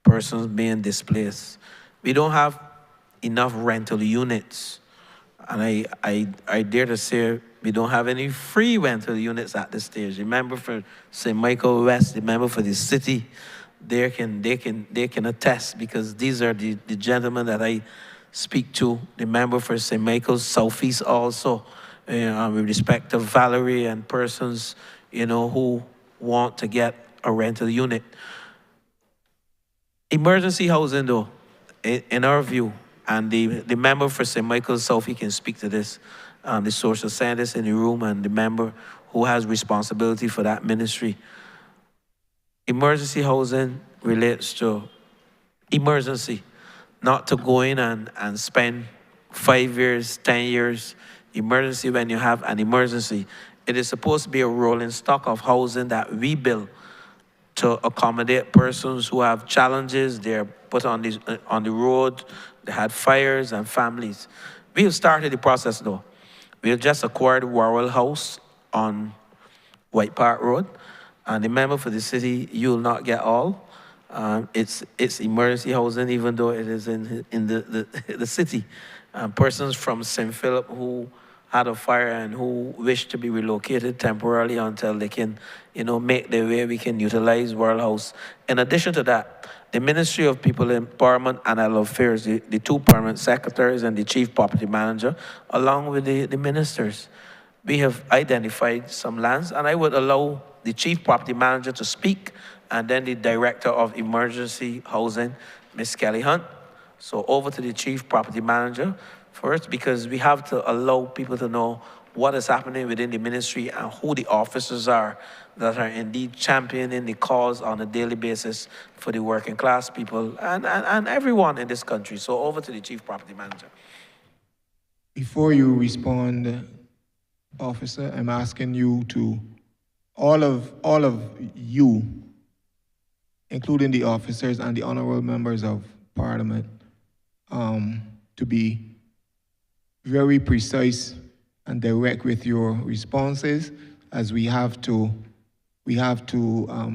persons being displaced, we don't have enough rental units. And I dare to say we don't have any free rental units at this stage. Remember for St. Michael West, remember for the city, they can attest, because these are the gentlemen that I speak to, the member for St. Michael's Southeast also, with respect to Valerie and persons, you know, who want to get a rental unit. Emergency housing though, in our view, and the member for St. Michael's South, he can speak to this, the social scientist in the room and the member who has responsibility for that ministry. Emergency housing relates to emergency, not to go in and spend 5 years, 10 years. Emergency when you have an emergency. It is supposed to be a rolling stock of housing that we build to accommodate persons who have challenges. They're put on the road, they had fires and families. We have started the process though. We have just acquired Warwell House on White Park Road. And the member for the city, you will not get all. It's emergency housing, even though it is in the city. Persons from St. Philip who had a fire and who wish to be relocated temporarily until they can, make their way, we can utilize World House. In addition to that, the Ministry of People Empowerment and Allied Affairs, the two permanent secretaries and the chief property manager, along with the ministers, we have identified some lands, and I would allow the chief property manager to speak, and then the director of emergency housing, Ms. Kelly Hunt. So over to the chief property manager first, because we have to allow people to know what is happening within the ministry and who the officers are that are indeed championing the cause on a daily basis for the working class people and everyone in this country. So over to the chief property manager. Before you respond, officer, I'm asking you to, all of you, including the officers and the honorable members of parliament, to be very precise and direct with your responses, as we have to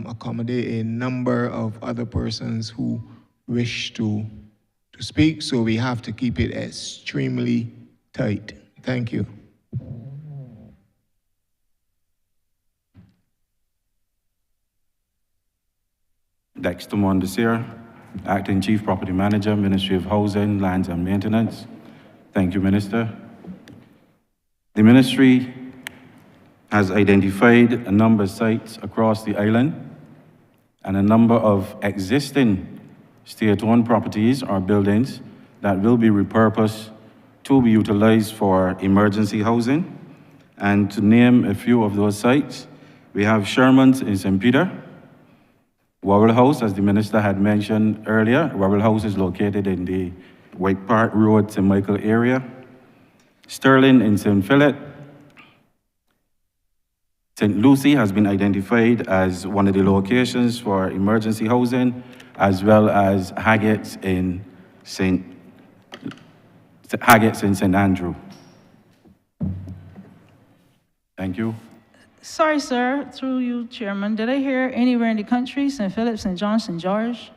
accommodate a number of other persons who wish to speak, so we have to keep it extremely tight. Thank you. Dexter Mondesir, Acting Chief Property Manager, Ministry of Housing, Lands and Maintenance. Thank you, Minister. The Ministry has identified a number of sites across the island and a number of existing state-owned properties or buildings that will be repurposed to be utilized for emergency housing. And to name a few of those sites, we have Sherman's in St. Peter, World House, as the Minister had mentioned earlier. World House is located in the White Park Road, St. Michael area. Sterling in St. Philip. St. Lucie has been identified as one of the locations for emergency housing, as well as Haggett's in St. Andrew. Thank you. Sorry, sir, through you, Chairman. Did I hear anywhere in the country, St. Philip, St. John, St. George?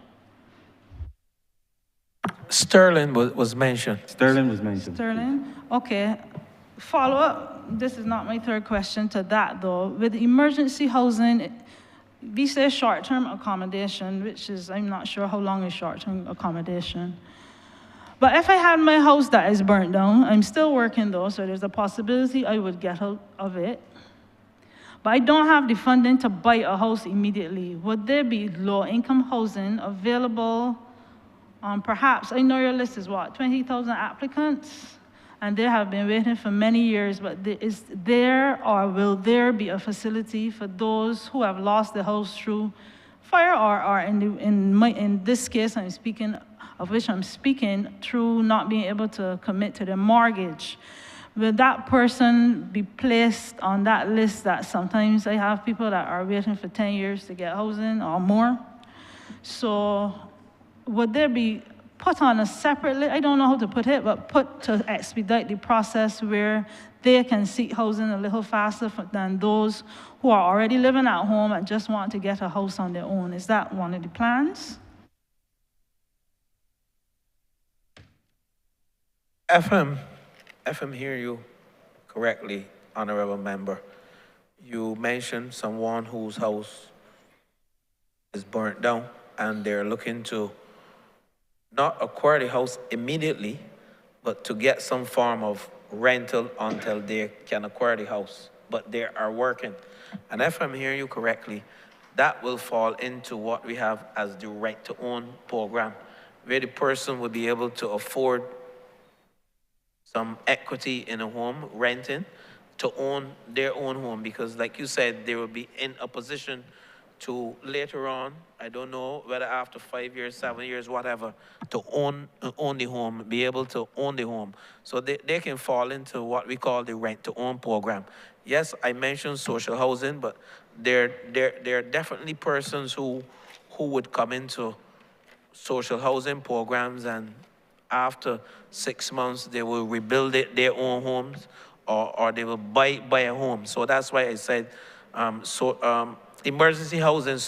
Sterling was mentioned. Sterling was mentioned. Sterling? Okay. Follow up. This is not my third question to that, though. With emergency housing, we say short-term accommodation, which is, I'm not sure how long is short-term accommodation. But if I had my house that is burnt down, I'm still working, though, so there's a possibility I would get out of it. But I don't have the funding to buy a house immediately. Would there be low-income housing available? Perhaps, I know your list is what, 20,000 applicants? And they have been waiting for many years, but is there or will there be a facility for those who have lost their house through fire or in this case I'm speaking, through not being able to commit to their mortgage? Will that person be placed on that list that sometimes I have people that are waiting for 10 years to get housing or more? So would there be put on a separate list? I don't know how to put it, but put to expedite the process where they can seek housing a little faster than those who are already living at home and just want to get a house on their own. Is that one of the plans? If I'm hearing you correctly, Honourable Member, you mentioned someone whose house is burnt down and they're looking to not acquire the house immediately, but to get some form of rental until they can acquire the house, but they are working. And if I'm hearing you correctly, that will fall into what we have as the rent-to-own program, where the person will be able to afford some equity in a home, renting, to own their own home, because like you said, they will be in a position to later on, I don't know whether after 5 years, 7 years, whatever, to own the home, be able to own the home. So they can fall into what we call the rent-to-own program. Yes, I mentioned social housing, but there are definitely persons who would come into social housing programs, and after 6 months, they will rebuild their own homes, or they will buy a home. So that's why I said, emergency housing,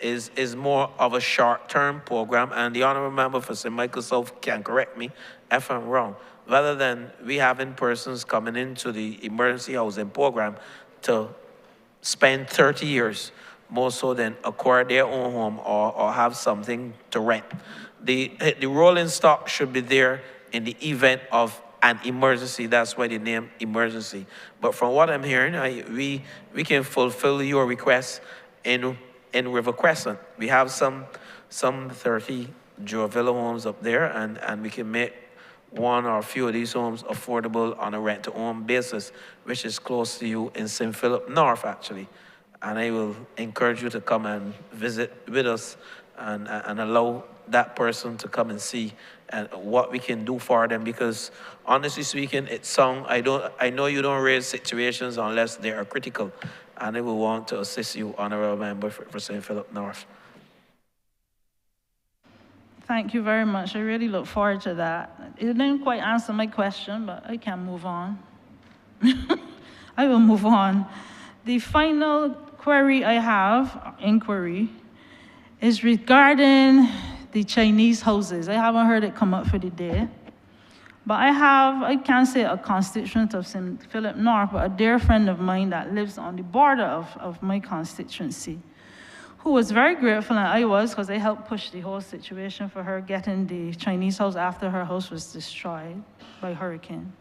is more of a short-term program, and the honorable member for St. Michael South can correct me if I'm wrong. Rather than we having persons coming into the emergency housing program to spend 30 years more so than acquire their own home or have something to rent. The rolling stock should be there in the event of an emergency. That's why the name emergency. But from what I'm hearing, we can fulfill your request in River Crescent. We have some 30 Jovilla homes up there, and we can make one or a few of these homes affordable on a rent-to-own basis, which is close to you in St. Philip North, actually. And I will encourage you to come and visit with us and allow that person to come and see what we can do for them, because honestly speaking, I know you don't raise situations unless they are critical, and I will want to assist you, honorable member for St. Philip North. Thank you very much. I really look forward to that. It didn't quite answer my question, but I can move on. I will move on. The final inquiry, is regarding the Chinese houses. I haven't heard it come up for the day, but I can't say a constituent of St. Philip North, but a dear friend of mine that lives on the border of my constituency, who was very grateful, and I was, because I helped push the whole situation for her getting the Chinese house after her house was destroyed by hurricane.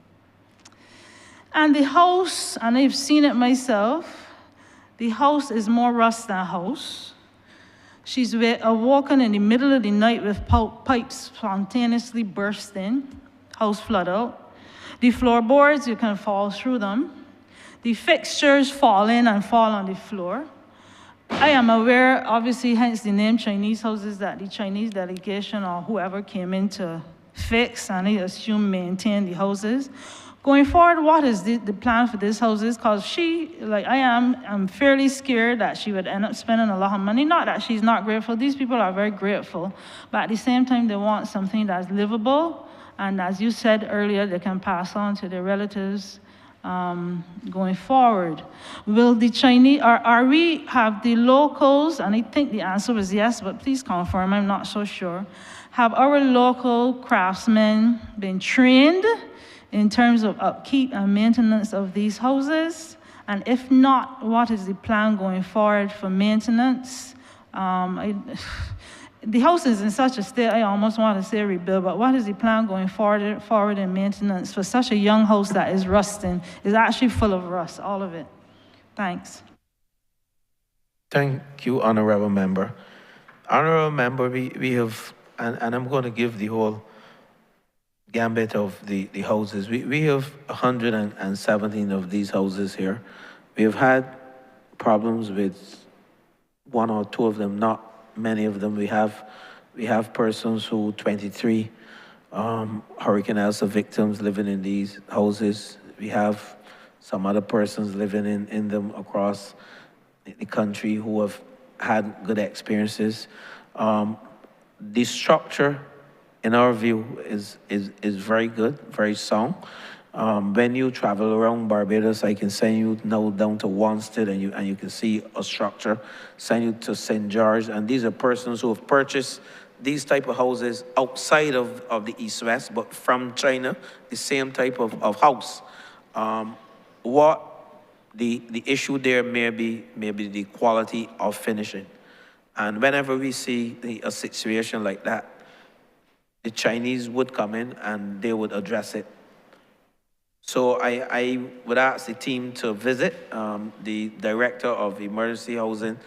And the house, and I've seen it myself, the house is more rust than house. She's walking in the middle of the night with pipes spontaneously bursting, house flood out. The floorboards, you can fall through them. The fixtures fall in and fall on the floor. I am aware, obviously, hence the name Chinese houses, that the Chinese delegation or whoever came in to fix and I assume maintain the houses. Going forward, what is the plan for these houses? Because she, like I'm fairly scared that she would end up spending a lot of money. Not that she's not grateful. These people are very grateful. But at the same time, they want something that's livable. And as you said earlier, they can pass on to their relatives going forward. Will the Chinese, have the locals, and I think the answer was yes, but please confirm, I'm not so sure. Have our local craftsmen been trained in terms of upkeep and maintenance of these houses? And if not, what is the plan going forward for maintenance? The house is in such a state, I almost want to say rebuild, but what is the plan going forward in maintenance for such a young house that is rusting, is actually full of rust, all of it? Thanks. Thank you, honorable member. Honorable member, we have, and I'm going to give the whole gambit of the houses. We have 117 of these houses here. We have had problems with one or two of them, not many of them. We have persons who 23 Hurricane Elsa victims living in these houses. We have some other persons living in them across the country who have had good experiences. The structure, in our view, is very good, very sound. When you travel around Barbados, I can send you now down to Wanstead, and you can see a structure. Send you to St. George, and these are persons who have purchased these type of houses outside of the East-West, but from China, the same type of house. What the issue there may be the quality of finishing. And whenever we see a situation like that, the Chinese would come in and they would address it. So I would ask the team to visit the director of emergency housing,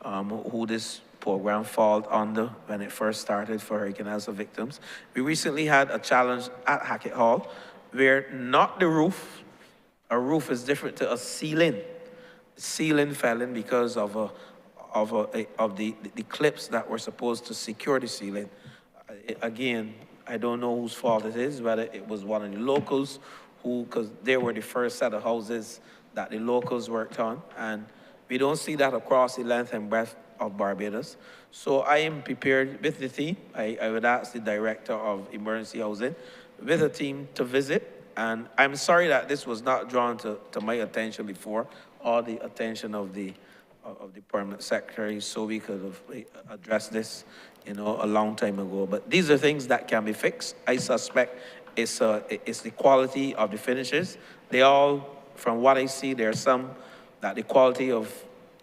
who this program falls under when it first started for Hurricane Elsa victims. We recently had a challenge at Hackett Hall where not the roof, a roof is different to a ceiling. The ceiling fell in because of the clips that were supposed to secure the ceiling. Again, I don't know whose fault it is, whether it was one of the locals because they were the first set of houses that the locals worked on, and we don't see that across the length and breadth of Barbados. So I am prepared with the team. I would ask the director of emergency housing with a team to visit, and I'm sorry that this was not drawn to my attention before, or the attention of the of the permanent secretary, so we could have addressed this, you know, a long time ago. But these are things that can be fixed. I suspect it's the quality of the finishes. They all, from what I see, there are some that the quality of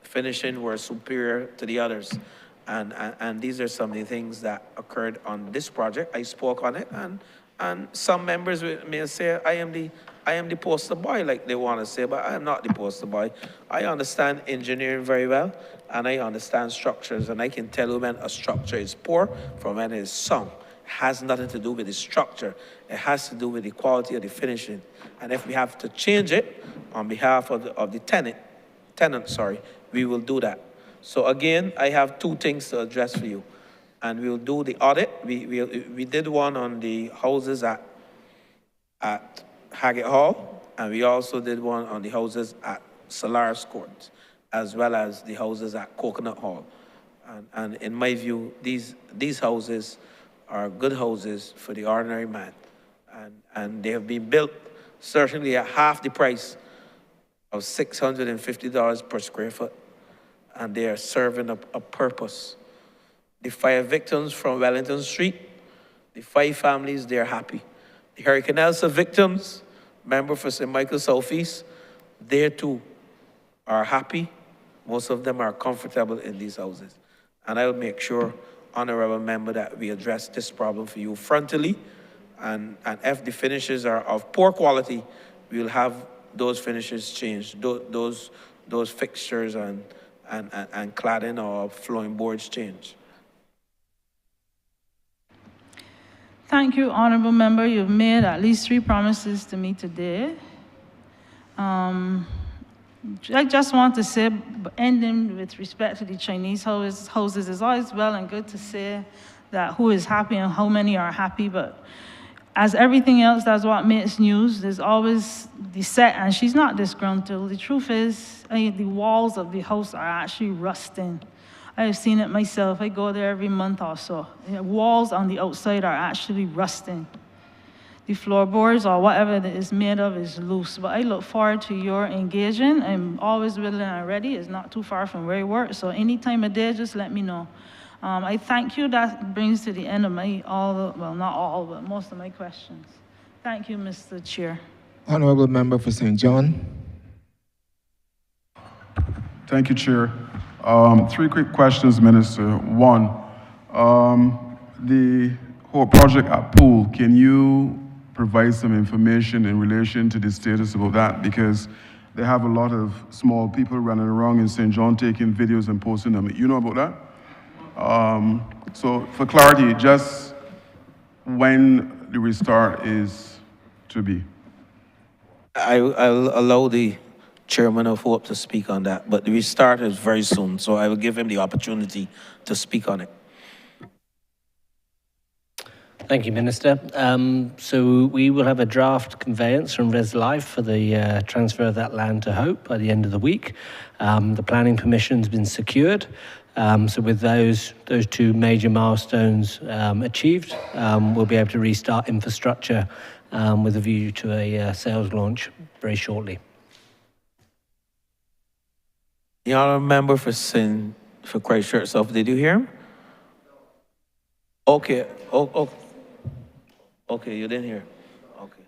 finishing were superior to the others. And these are some of the things that occurred on this project. I spoke on it, and some members may say, I am the poster boy, like they want to say, but I am not the poster boy. I understand engineering very well, and I understand structures, and I can tell you when a structure is poor from when it is sound. It has nothing to do with the structure. It has to do with the quality of the finishing. And if we have to change it on behalf of the tenant, we will do that. So again, I have two things to address for you. And we'll do the audit. We did one on the houses at Haggett Hall, and we also did one on the houses at Solaris Court, as well as the houses at Coconut Hall. And in my view, these houses are good houses for the ordinary man. And they have been built certainly at half the price of $650 per square foot. And they are serving a purpose. The fire victims from Wellington Street, the 5 families, they're happy. The Hurricane Elsa victims, member for St. Michael Southeast, they too are happy. Most of them are comfortable in these houses. And I will make sure, Honourable Member, that we address this problem for you frontally. And if the finishes are of poor quality, we will have those finishes changed, those fixtures and cladding or flooring boards changed. Thank you, Honourable Member. You've made at least 3 promises to me today. I just want to say, ending with respect to the Chinese houses, it's always well and good to say that who is happy and how many are happy, but as everything else, that's what makes news. There's always the set, and she's not disgruntled. The truth is, the walls of the house are actually rusting. I've seen it myself. I go there every month or so. The walls on the outside are actually rusting. The floorboards or whatever it is made of is loose. But I look forward to your engaging. I'm always willing and ready. It's not too far from where I work. So any time of day, just let me know. I thank you. That brings to the end of well, not all, but most of my questions. Thank you, Mr. Chair. Honourable Member for St. John. Thank you, Chair. 3 quick questions, Minister. 1, the whole project at Pool, can you provide some information in relation to the status about that? Because they have a lot of small people running around in St. John taking videos and posting them. You know about that? So for clarity, just when the restart is to be. I'll allow the chairman of Hope to speak on that, but the restart is very soon, so I will give him the opportunity to speak on it. Thank you, Minister. So we will have a draft conveyance from Res Life for the transfer of that land to Hope by the end of the week. The planning permission's been secured. So with those 2 major milestones achieved, we'll be able to restart infrastructure with a view to a sales launch very shortly. The honourable member for Christchurch South, did you hear him? Okay. Okay, you didn't hear. Okay.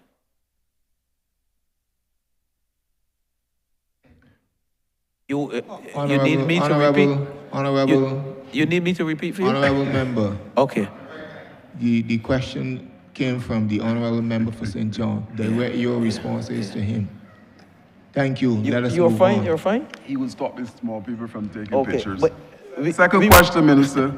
You need me to repeat? Honourable. You need me to repeat for you? Honourable Member. Okay. The question came from the Honourable Member for St. John. Direct your responses to him. Thank you. Let us You're move fine. on. You're fine. He will stop these small people from taking Okay, pictures. but Second question, Minister.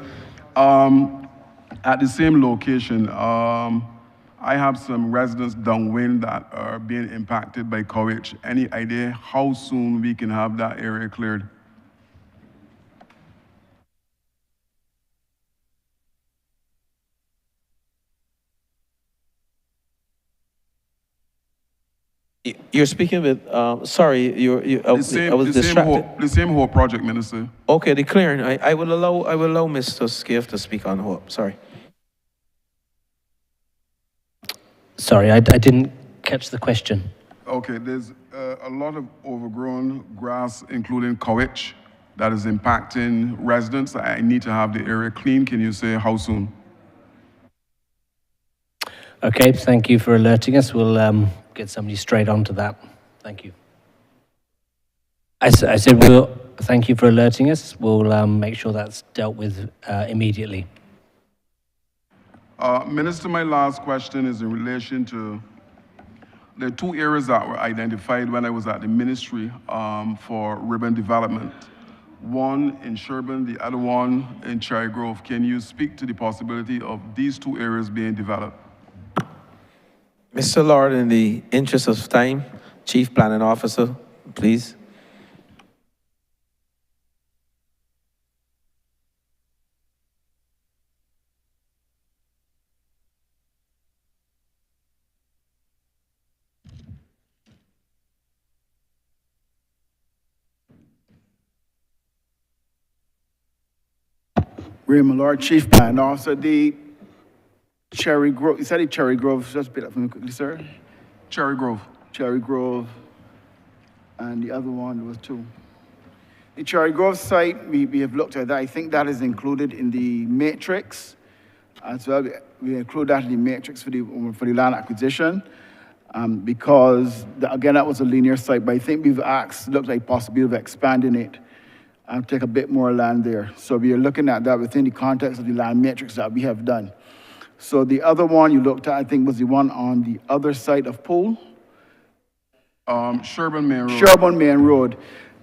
At the same location, I have some residents downwind that are being impacted by coverage. Any idea how soon we can have that area cleared? You're speaking with, sorry, I was distracted. The same Hope project, Minister. Okay, the clearing. I will allow Mr. Skiff to speak on Hope. Sorry. Sorry, I didn't catch the question. Okay, there's a lot of overgrown grass, including courage, that is impacting residents. I need to have the area clean. Can you say how soon? Okay, thank you for alerting us. We'll get somebody straight onto that. Thank you. I said thank you for alerting us. We'll make sure that's dealt with immediately. Minister, my last question is in relation to the two areas that were identified when I was at the ministry for urban development. One in Sherburne, the other one in Cherry Grove. Can you speak to the possibility of these two areas being developed? Mr. Lord, in the interest of time, Chief Planning Officer, please. Raymond Lord, Chief Planning Officer, the Cherry Grove, you said the Cherry Grove, just repeat that for me quickly, sir. Cherry Grove. Cherry Grove, and the other one was two. The Cherry Grove site, we have looked at that. I think that is included in the matrix. As well, we include that in the matrix for the land acquisition. Because, again, that was a linear site, but I think we've looked like possibility of expanding it and take a bit more land there. So we are looking at that within the context of the land matrix that we have done. So the other one you looked at, I think, was the one on the other side of Poole. Sherburne Main Road. Sherburne Main Road.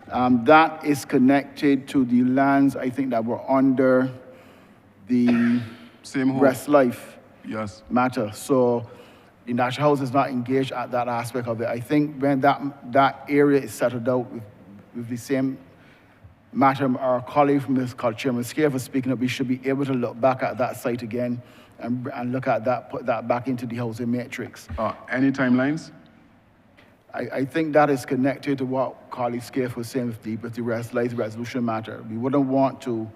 That is connected to the lands, I think, that were under the Rest Life matter. So the National House is not engaged at that aspect of it. I think when that area is settled out with the same matter, our colleague from this Chairman Scare for speaking up, we should be able to look back at that site again and look at that, put that back into the housing matrix. Any timelines? I think that is connected to what colleague Scare was saying with the resolution matter. We wouldn't want to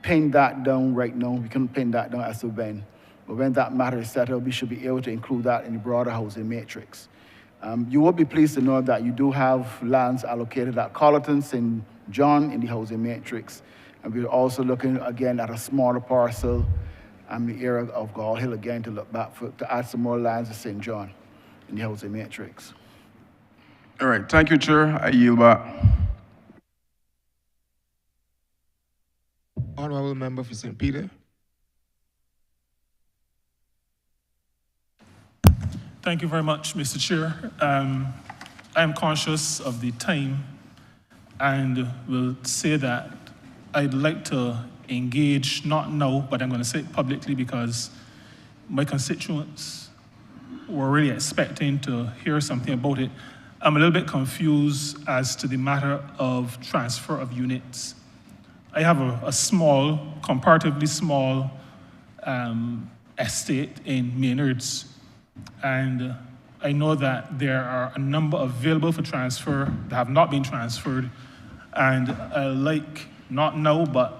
pin that down right now. We couldn't pin that down as of when. But when that matter is settled, we should be able to include that in the broader housing matrix. You will be pleased to know that you do have lands allocated at Colleton, St. John in the housing matrix. And we're also looking again at a smaller parcel and the area of Gall Hill again to look back to add some more lands to St. John in the housing matrix. All right, thank you, Chair. I yield back. Honourable Member for St. Peter. Thank you very much, Mr. Chair. I am conscious of the time and will say that I'd like to engage, not now, but I'm going to say it publicly because my constituents were really expecting to hear something about it. I'm a little bit confused as to the matter of transfer of units. I have a small, comparatively small estate in Maynards, and I know that there are a number available for transfer that have not been transferred, and I like, not now, but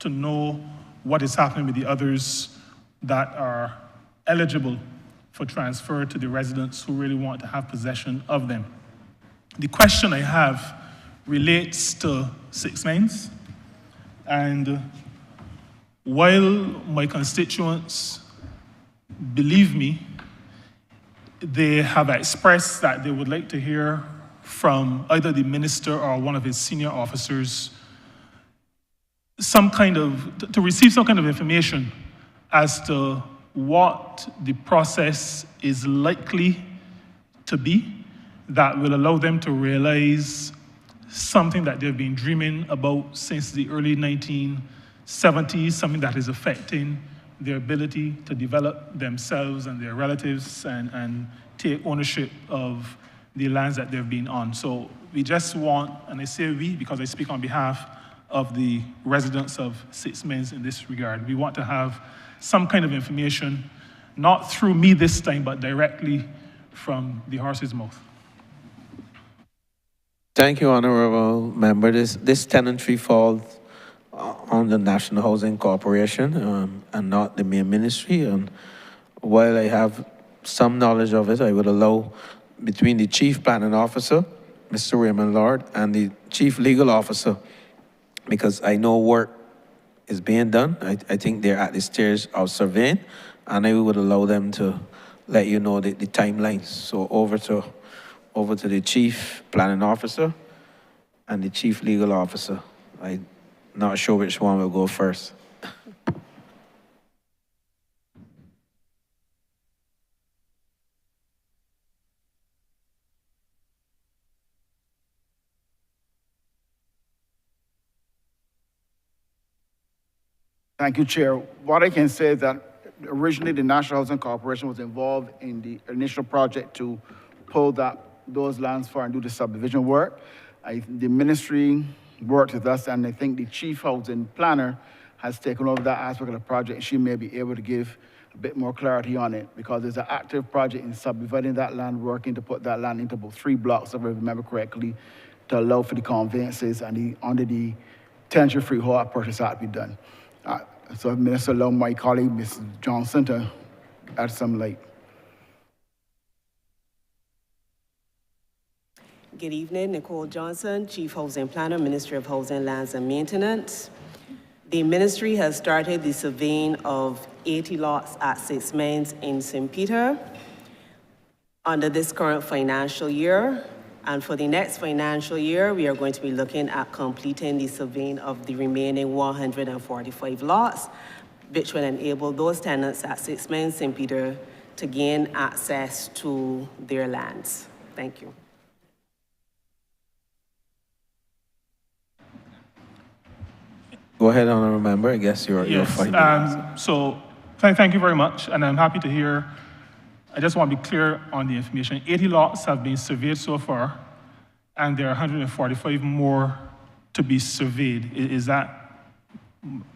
to know what is happening with the others that are eligible for transfer to the residents who really want to have possession of them. The question I have relates to 6 Mines, and while my constituents believe me, they have expressed that they would like to hear from either the minister or one of his senior officers to receive some kind of information as to what the process is likely to be that will allow them to realize something that they've been dreaming about since the early 1970s, something that is affecting their ability to develop themselves and their relatives and take ownership of the lands that they've been on. So we just want, and I say we because I speak on behalf of the residents of 6 Mines in this regard, we want to have some kind of information, not through me this time, but directly from the horse's mouth. Thank you, Honourable Member. This tenantry falls on the National Housing Corporation and not the main ministry. And while I have some knowledge of it, I would allow between the Chief Planning Officer Mr. Raymond Lord, and the Chief Legal Officer, because I know work is being done. I think they're at the stage of surveying, and I would allow them to let you know the timelines. So over to the Chief Planning Officer and the Chief Legal Officer. I'm not sure which one will go first. Thank you, Chair. What I can say is that originally the National Housing Corporation was involved in the initial project to pull those lands for and do the subdivision work. The ministry worked with us, and I think the chief housing planner has taken over that aspect of the project, and she may be able to give a bit more clarity on it, because there's an active project in subdividing that land, working to put that land into about 3 blocks, if I remember correctly, to allow for the conveyances and under the tenure-free hold purchase act to be done. So Minister, allow my colleague, Ms. Johnson, to add some light. Good evening, Nicole Johnson, Chief Housing Planner, Ministry of Housing, Lands and Maintenance. The ministry has started the surveying of 80 lots at 6 Mains in St. Peter under this current financial year. And for the next financial year, we are going to be looking at completing the surveying of the remaining 145 lots, which will enable those tenants at 6 Mains, St. Peter to gain access to their lands. Thank you. Go ahead, Honourable Member. I guess you're fine. So thank you very much, and I'm happy to hear. I just want to be clear on the information. 80 lots have been surveyed so far, and there are 145 more to be surveyed. Is that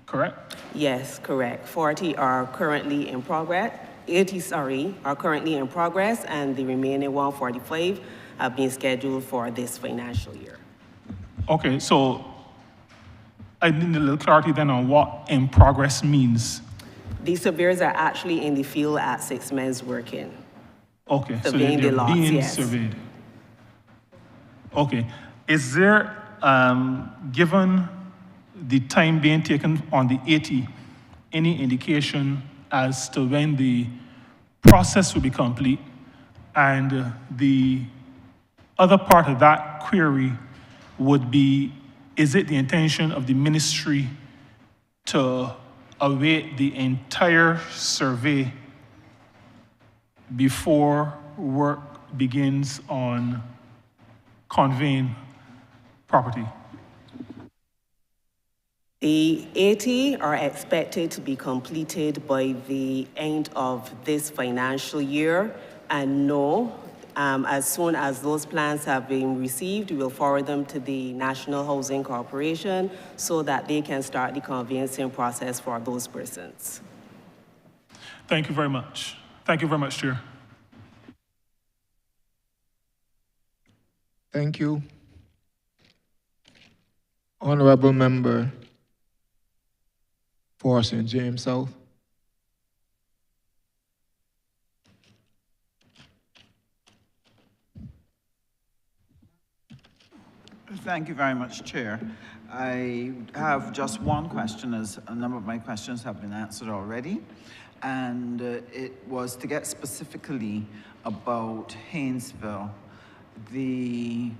correct? Yes, correct. 40 are currently in progress. 80, are currently in progress, and the remaining 145 have been scheduled for this financial year. Okay, so I need a little clarity then on what in progress means. These surveyors are actually in the field at 6 Mains working. Okay, so surveying they're the lots, being yes. surveyed. Okay, is there, given the time being taken on the 80, any indication as to when the process will be complete? And the other part of that query would be, is it the intention of the ministry to await the entire survey before work begins on conveying property? The 80 are expected to be completed by the end of this financial year, and no, as soon as those plans have been received, we will forward them to the National Housing Corporation so that they can start the conveyancing process for those persons. Thank you very much. Thank you very much, Chair. Thank you. Honourable Member for St. James South. Thank you very much, Chair. I have just one question, as a number of my questions have been answered already. And it was to get specifically about Haynesville, the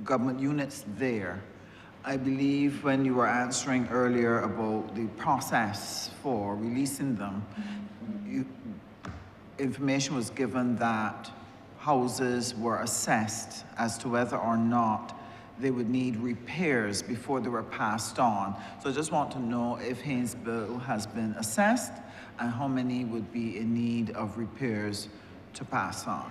government units there. I believe when you were answering earlier about the process for releasing them, information was given that houses were assessed as to whether or not they would need repairs before they were passed on. So I just want to know if Haynesville has been assessed and how many would be in need of repairs to pass on.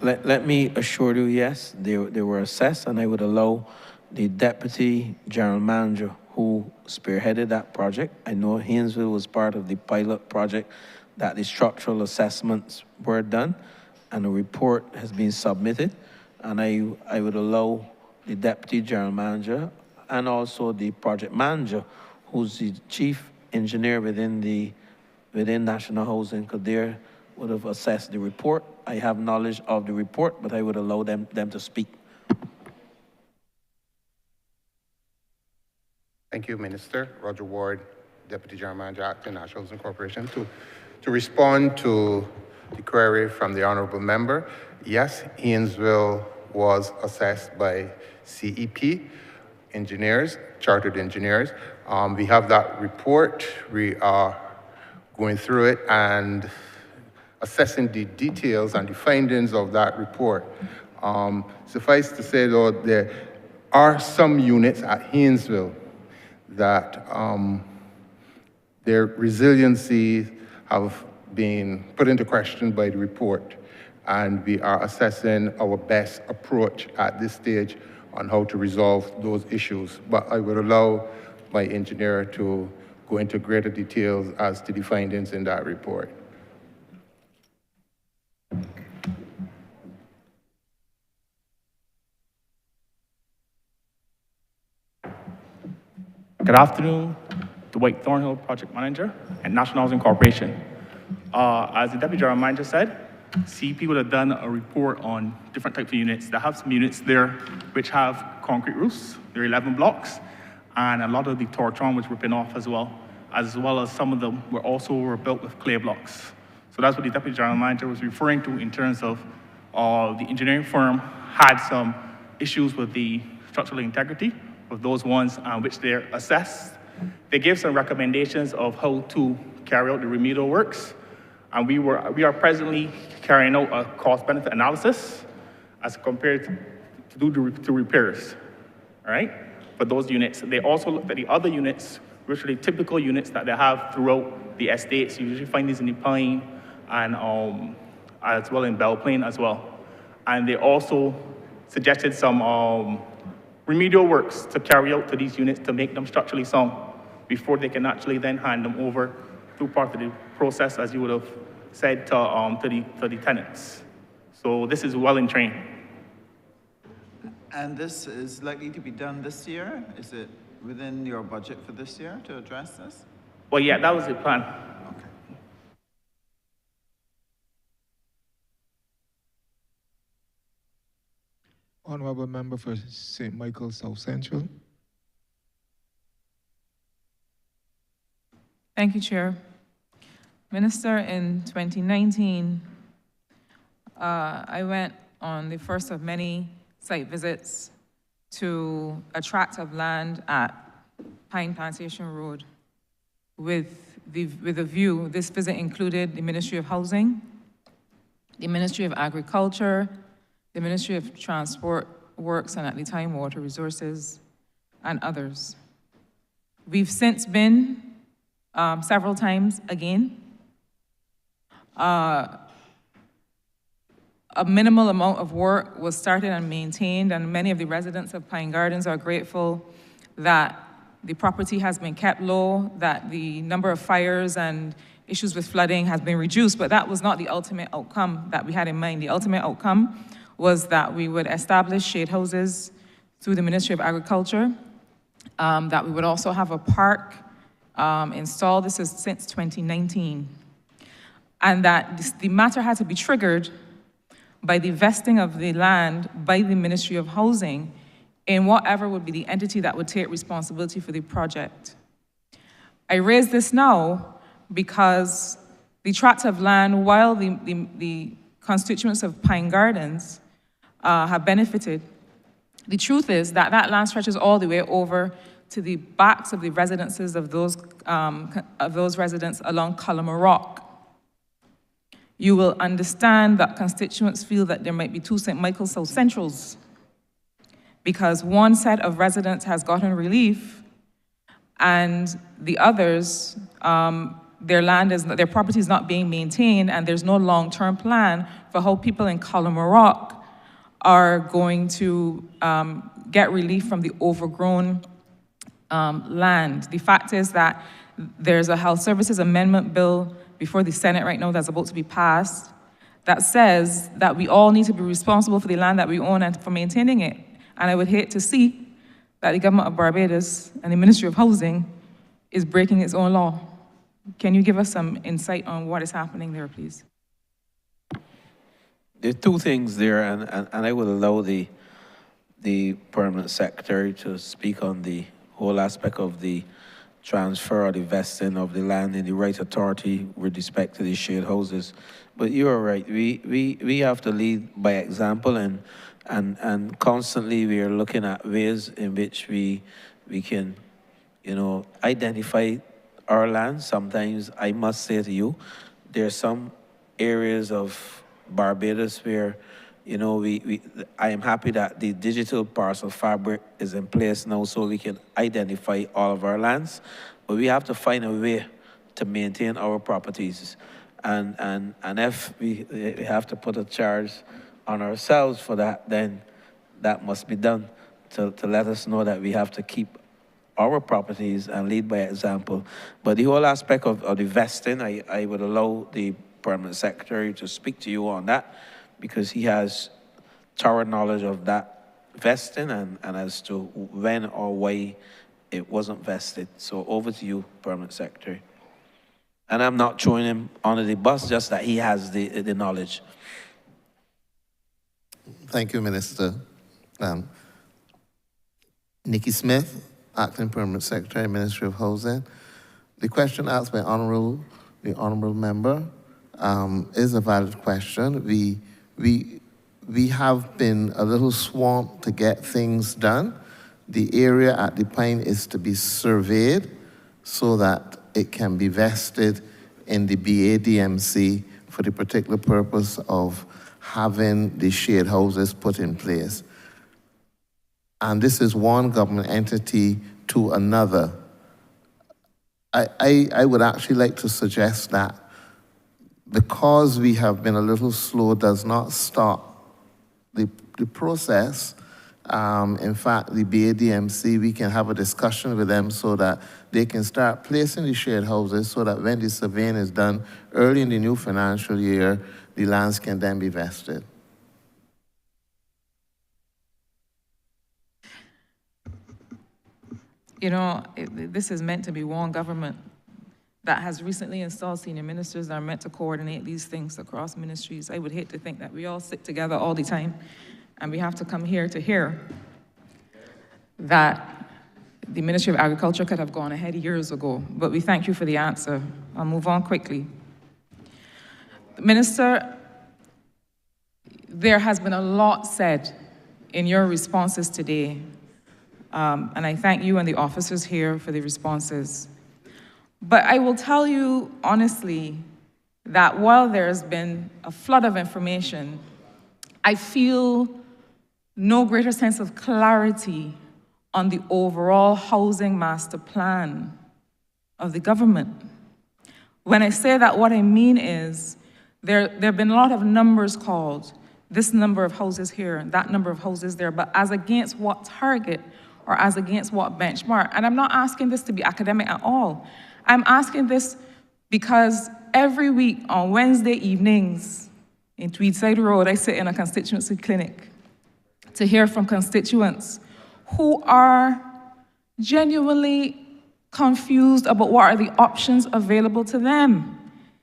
Let me assure you, yes, they were assessed, and I would allow the Deputy General Manager who spearheaded that project. I know Haynesville was part of the pilot project that the structural assessments were done, and a report has been submitted, and I would allow the Deputy General Manager and also the project manager, who's the chief engineer within National Housing, because they're would have assessed the report. I have knowledge of the report, but I would allow them to speak. Thank you, Minister. Roger Ward, Deputy General Manager, Acting National Housing Corporation. To respond to the query from the Honourable Member, yes, Hinesville was assessed by CEP engineers, chartered engineers. We have that report. We are going through it and assessing the details and the findings of that report. Suffice to say, though, there are some units at Hinesville that their resiliency have been put into question by the report, and we are assessing our best approach at this stage on how to resolve those issues. But I would allow my engineer to go into greater details as to the findings in that report. Good afternoon, Dwight Thornhill, Project Manager at National Housing Corporation. As the Deputy General Manager said, CP would have done a report on different types of units. They have some units there which have concrete roofs. There are 11 blocks, and a lot of the tortron was ripping off as well as some of them were built with clay blocks. So that's what the Deputy General Manager was referring to in terms of the engineering firm had some issues with the structural integrity of those ones which they're assessed. They gave some recommendations of how to carry out the remedial works, and we are presently carrying out a cost-benefit analysis as compared to do the repairs, all right? For those units, they also looked at the other units, which are the typical units that they have throughout the estates. You usually find these in the Pine and as well in Belle Plaine as well. And they also suggested some remedial works to carry out to these units to make them structurally sound before they can actually then hand them over through part of the process, as you would have said, to the tenants. So this is well in train. And this is likely to be done this year? Is it within your budget for this year to address this? Well, yeah, that was the plan. Honourable Member for St. Michael South Central. Thank you, Chair. Minister, in 2019, I went on the first of many site visits to a tract of land at Pine Plantation Road with a view. This visit included the Ministry of Housing, the Ministry of Agriculture, the Ministry of Transport, Works, and at the time, Water Resources, and others. We've since been several times again. A minimal amount of work was started and maintained, and many of the residents of Pine Gardens are grateful that the property has been kept low, that the number of fires and issues with flooding has been reduced, but that was not the ultimate outcome that we had in mind. The ultimate outcome was that we would establish shade houses through the Ministry of Agriculture, that we would also have a park installed. This is since 2019. And that the matter had to be triggered by the vesting of the land by the Ministry of Housing in whatever would be the entity that would take responsibility for the project. I raise this now because the tract of land, while the constituents of Pine Gardens have benefited, the truth is that that land stretches all the way over to the backs of the residences of those residents along Cullimer Rock. You will understand that constituents feel that there might be two St. Michael South Centrals because one set of residents has gotten relief and the others, their property is not being maintained and there's no long-term plan for how people in Cullimer Rock are going to get relief from the overgrown land. The fact is that there's a Health Services Amendment Bill before the Senate right now that's about to be passed that says that we all need to be responsible for the land that we own and for maintaining it. And I would hate to see that the government of Barbados and the Ministry of Housing is breaking its own law. Can you give us some insight on what is happening there, please? there are two things there, and I will allow the permanent secretary to speak on the whole aspect of the transfer or the vesting of the land in the right authority with respect to the shared houses. But you're right, we have to lead by example, and constantly we are looking at ways in which we can, identify our land. Sometimes I must say to you, there are some areas of Barbados where, I am happy that the digital parcel fabric is in place now so we can identify all of our lands, but we have to find a way to maintain our properties. And if we have to put a charge on ourselves for that, then that must be done to let us know that we have to keep our properties and lead by example. But the whole aspect of the vesting, I would allow the permanent secretary to speak to you on that, because he has thorough knowledge of that vesting and as to when or why it wasn't vested. So over to you, permanent secretary. And I'm not throwing him under the bus, just that he has the knowledge. Thank you, Minister. Nikki Smith, Acting Permanent Secretary, Ministry of Housing. The question asked by the Honourable Member is a valid question. We have been a little swamped to get things done. The area at the Pine is to be surveyed so that it can be vested in the BADMC for the particular purpose of having the shared houses put in place. And this is one government entity to another. I would actually like to suggest that because we have been a little slow does not stop the process. In fact, the BADMC, we can have a discussion with them so that they can start placing the shared houses so that when the surveying is done early in the new financial year, the lands can then be vested. This is meant to be one government that has recently installed senior ministers that are meant to coordinate these things across ministries. I would hate to think that we all sit together all the time and we have to come here to hear that the Ministry of Agriculture could have gone ahead years ago. But we thank you for the answer. I'll move on quickly. Minister, there has been a lot said in your responses today. And I thank you and the officers here for the responses. But I will tell you honestly that while there's been a flood of information, I feel no greater sense of clarity on the overall housing master plan of the government. When I say that, what I mean is there have been a lot of numbers called, this number of houses here, that number of houses there, but as against what target or as against what benchmark? And I'm not asking this to be academic at all. I'm asking this because every week on Wednesday evenings in Tweedside Road, I sit in a constituency clinic to hear from constituents who are genuinely confused about what are the options available to them.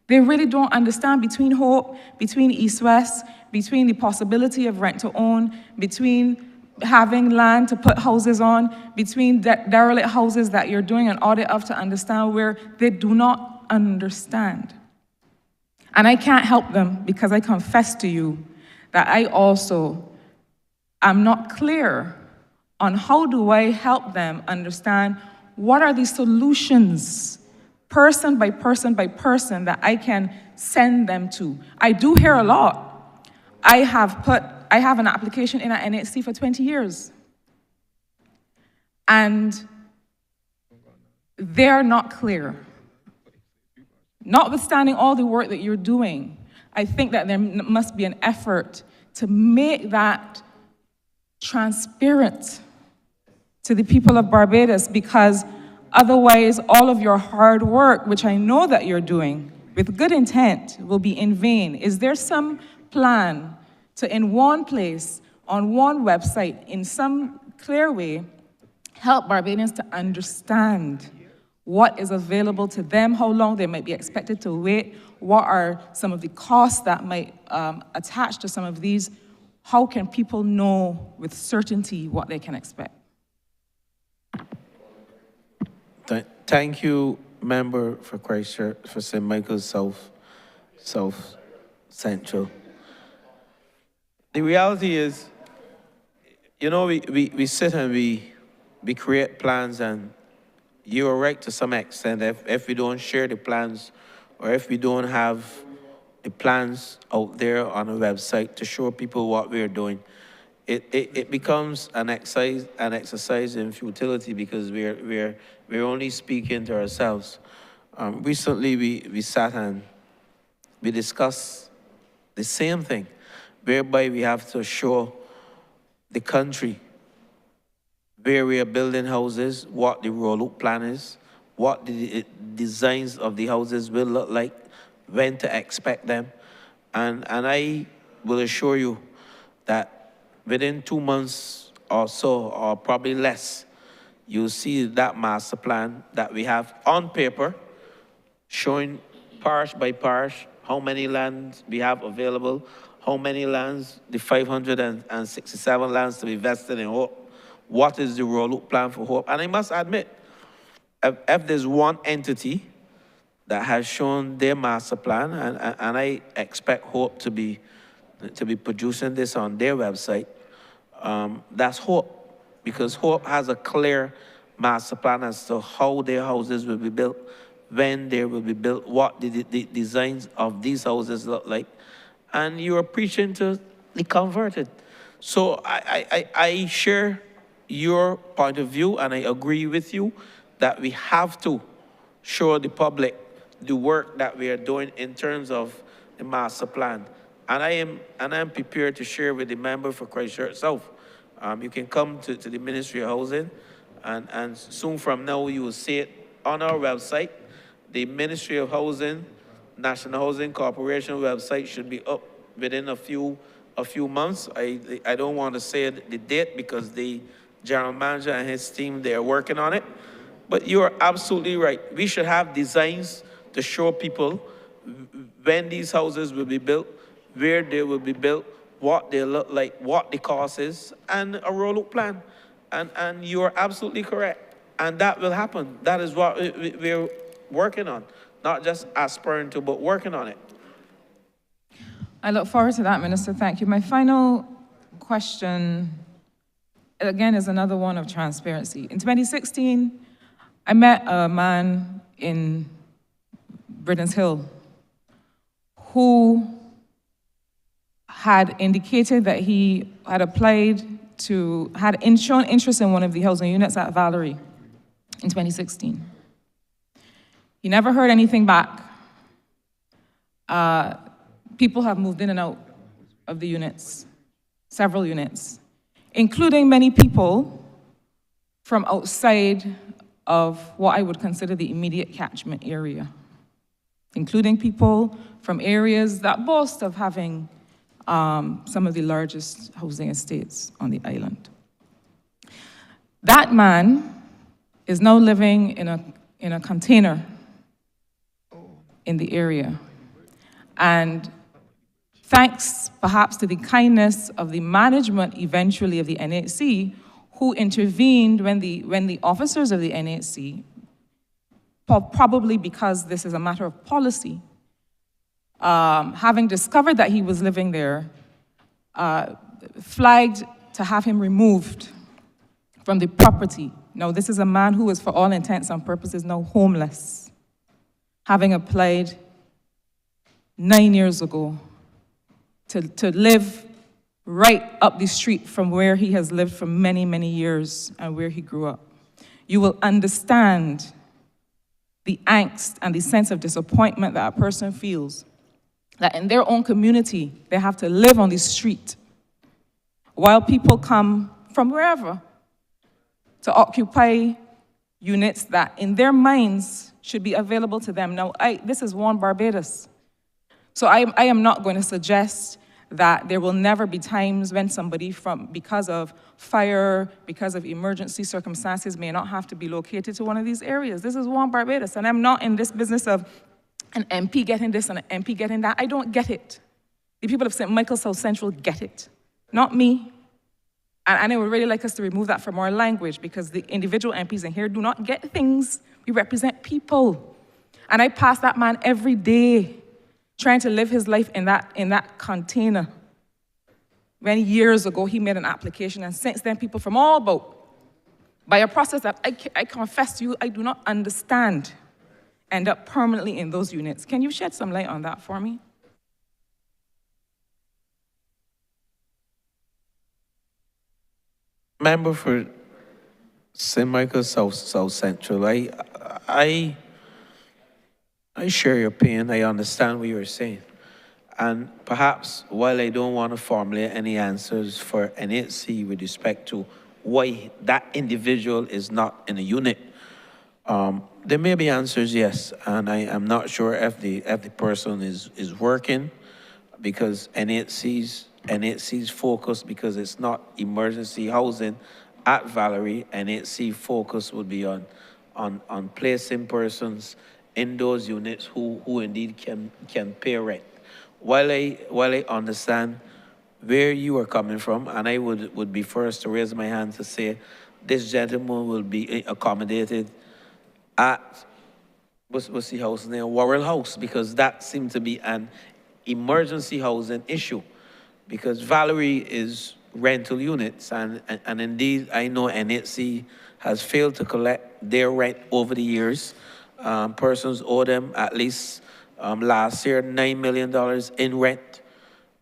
They really don't understand between Hope, between East-West, between the possibility of rent-to-own, between having land to put houses on, between derelict houses that you're doing an audit of to understand where they do not understand. And I can't help them because I confess to you that I also am not clear on how do I help them understand what are the solutions, person by person by person, that I can send them to. I do hear a lot. I have an application in at NHC for 20 years. And they're not clear. Notwithstanding all the work that you're doing, I think that there must be an effort to make that transparent to the people of Barbados, because otherwise all of your hard work, which I know that you're doing with good intent, will be in vain. Is there some plan to, in one place, on one website, in some clear way, help Barbadians to understand what is available to them, how long they might be expected to wait, What are some of the costs that might attach to some of these? How can people know with certainty what they can expect? Thank you, member for Christchurch, for St. Michael's South Central. The reality is, you know, we sit and we create plans, and you're right to some extent. If we don't share the plans, or if we don't have the plans out there on a website to show people what we're doing, it becomes an exercise in futility, because we're only speaking to ourselves. Recently, we sat and we discussed the same thing, whereby we have to show the country where we are building houses, what the rollout plan is, what the designs of the houses will look like, when to expect them. And I will assure you that within 2 months or so, or probably less, you'll see that master plan that we have on paper, showing parish by parish how many lands we have available, how many lands, the 567 lands to be vested in Hope, what is the rollout plan for Hope. And I must admit, if there's one entity that has shown their master plan, and I expect Hope to be producing this on their website, that's Hope, because Hope has a clear master plan as to how their houses will be built, when they will be built, what the designs of these houses look like, and you are preaching to the converted. So I share your point of view, and I agree with you that we have to show the public the work that we are doing in terms of the master plan. And I am prepared to share with the member for Christchurch South. You can come to the Ministry of Housing, and soon from now you will see it on our website. The Ministry of Housing, National Housing Corporation website should be up within a few months. I don't want to say the date, because the general manager and his team, they are working on it. But you are absolutely right. We should have designs to show people when these houses will be built, where they will be built, what they look like, what the cost is, and a rollout plan. And you are absolutely correct. And that will happen. That is what we're working on. Not just aspiring to, but working on it. I look forward to that, Minister. Thank you. My final question, again, is another one of transparency. In 2016, I met a man in Britain's Hill who had indicated that he had applied had shown interest in one of the housing units at Valerie in 2016. He never heard anything back. People have moved in and out of the units, several units, including many people from outside of what I would consider the immediate catchment area, including people from areas that boast of having some of the largest housing estates on the island. That man is now living in a container in the area. And thanks perhaps to the kindness of the management eventually of the NHC, who intervened when the officers of the NHC, probably because this is a matter of policy, having discovered that he was living there, flagged to have him removed from the property. Now, this is a man who is, for all intents and purposes, now homeless, having applied 9 years ago to live right up the street from where he has lived for many, many years and where he grew up. You will understand the angst and the sense of disappointment that a person feels that in their own community, they have to live on the street while people come from wherever to occupy units that in their minds should be available to them. Now, this is one Barbados. So I am not going to suggest that there will never be times when somebody because of fire, because of emergency circumstances, may not have to be located to one of these areas. This is one Barbados, and I'm not in this business of an MP getting this and an MP getting that. I don't get it. The people of St. Michael South Central get it, not me. And I would really like us to remove that from our language because the individual MPs in here do not get things. We represent people. And I pass that man every day trying to live his life in that container. Many years ago, he made an application, and since then, people from all about, by a process that I confess to you, I do not understand, end up permanently in those units. Can you shed some light on that for me? Member for St. Michael South Central, I share your pain. I understand what you're saying. And perhaps while I don't want to formulate any answers for NHC with respect to why that individual is not in a unit, there may be answers, yes. And I am not sure if the person is working because NHC's focus, because it's not emergency housing at Valerie, NHC focus would be on placing persons in those units who indeed can pay rent. While I understand where you are coming from, and I would be first to raise my hand to say this gentleman will be accommodated at, what's the house name? Worrell House, because that seemed to be an emergency housing issue. Because Valerie is rental units, and indeed I know NHC has failed to collect their rent over the years. Persons owe them at least last year $9 million in rent,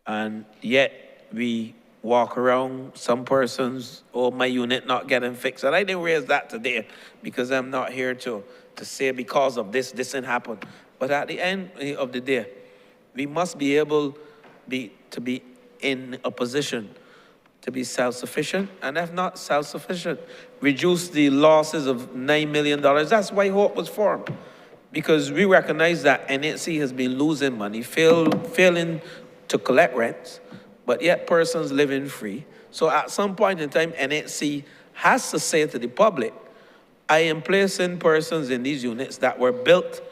and yet we walk around, some persons, oh, my unit not getting fixed. And I didn't raise that today because I'm not here to say because of this didn't happen. But at the end of the day, we must be able to be in a position to be self-sufficient, and if not self-sufficient, reduce the losses of $9 million. That's why Hope was formed. Because we recognize that NHC has been losing money, failing to collect rents, but yet persons living free. So at some point in time, NHC has to say to the public, I am placing persons in these units that were built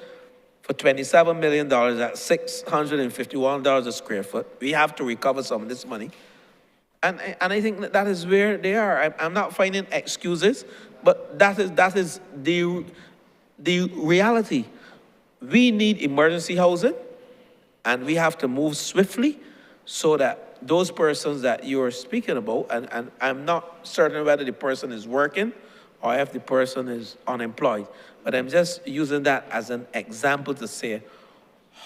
for $27 million at $651 a square foot. We have to recover some of this money. And I think that is where they are. I'm not finding excuses, but that is the reality. We need emergency housing, and we have to move swiftly so that those persons that you're speaking about, and I'm not certain whether the person is working or if the person is unemployed, but I'm just using that as an example to say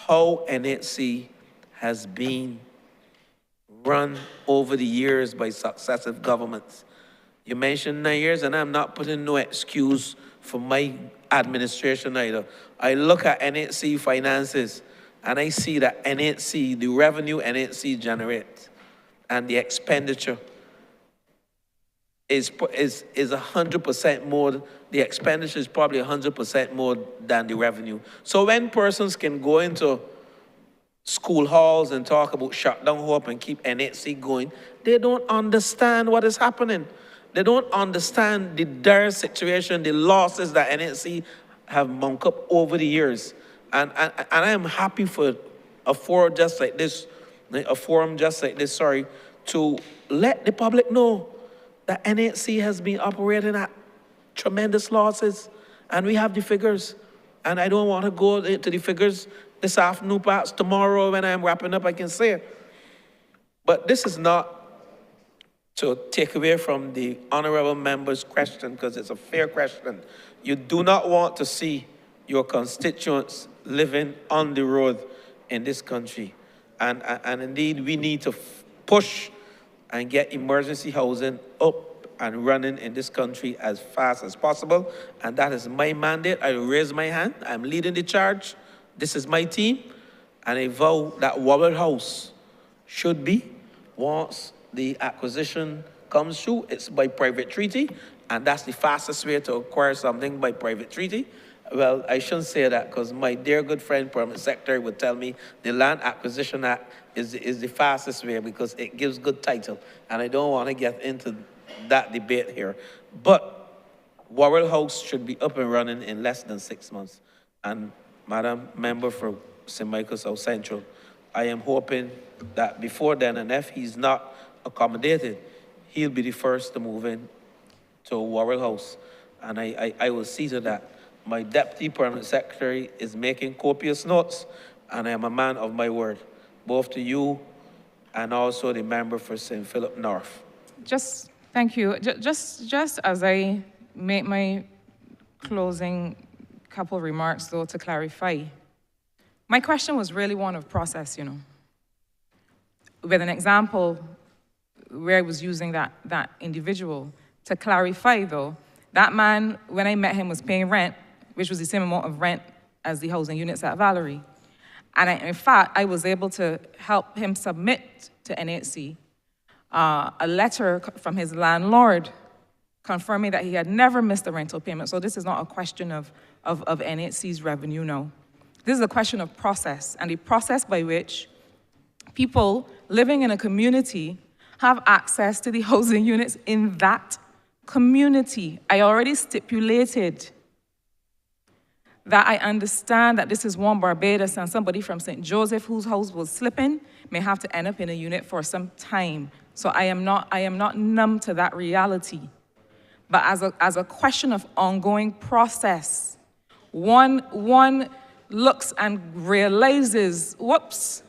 how NHC has been run over the years by successive governments. You mentioned 9 years, and I'm not putting no excuse for my administration either. I look at NHC finances, and I see that NHC, the revenue NHC generates, and the expenditure is 100% more. The expenditure is probably 100% more than the revenue. So when persons can go into school halls and talk about shut down Hope and keep NHC going, they don't understand what is happening. They don't understand the dire situation, the losses that NHC have mounted up over the years. And I am happy for a forum just like this, to let the public know that NHC has been operating at tremendous losses, and we have the figures. And I don't want to go into the figures this afternoon, perhaps tomorrow when I'm wrapping up, I can say it. But this is not to take away from the honorable member's question, because it's a fair question. You do not want to see your constituents living on the road in this country. And indeed, we need to push and get emergency housing up and running in this country as fast as possible. And that is my mandate. I raise my hand. I'm leading the charge. This is my team. And I vow that Worrell House should be, once the acquisition comes through, it's by private treaty. And that's the fastest way to acquire something, by private treaty. Well, I shouldn't say that, because my dear good friend, Permanent Secretary, would tell me the Land Acquisition Act is the fastest way because it gives good title. And I don't want to get into that debate here. But Worrell House should be up and running in less than 6 months. And Madam Member for St. Michael South Central, I am hoping that before then, and if he's not accommodated, he'll be the first to move in to Warwick House. And I will see to that. My Deputy Permanent Secretary is making copious notes, and I am a man of my word, both to you and also the member for St. Philip North. Thank you. Just as I make my closing couple remarks, though, to clarify, my question was really one of process, you know. With an example where I was using that individual. To clarify, though, that man, when I met him, was paying rent, which was the same amount of rent as the housing units at Valerie. And in fact, I was able to help him submit to NHC a letter from his landlord confirming that he had never missed a rental payment. So this is not a question of NHC's revenue, no. This is a question of process, and the process by which people living in a community have access to the housing units in that community. I already stipulated that I understand that this is one Barbados, and somebody from St. Joseph whose house was slipping may have to end up in a unit for some time. So I am not numb to that reality. But as a question of ongoing process, one looks and realizes, whoops,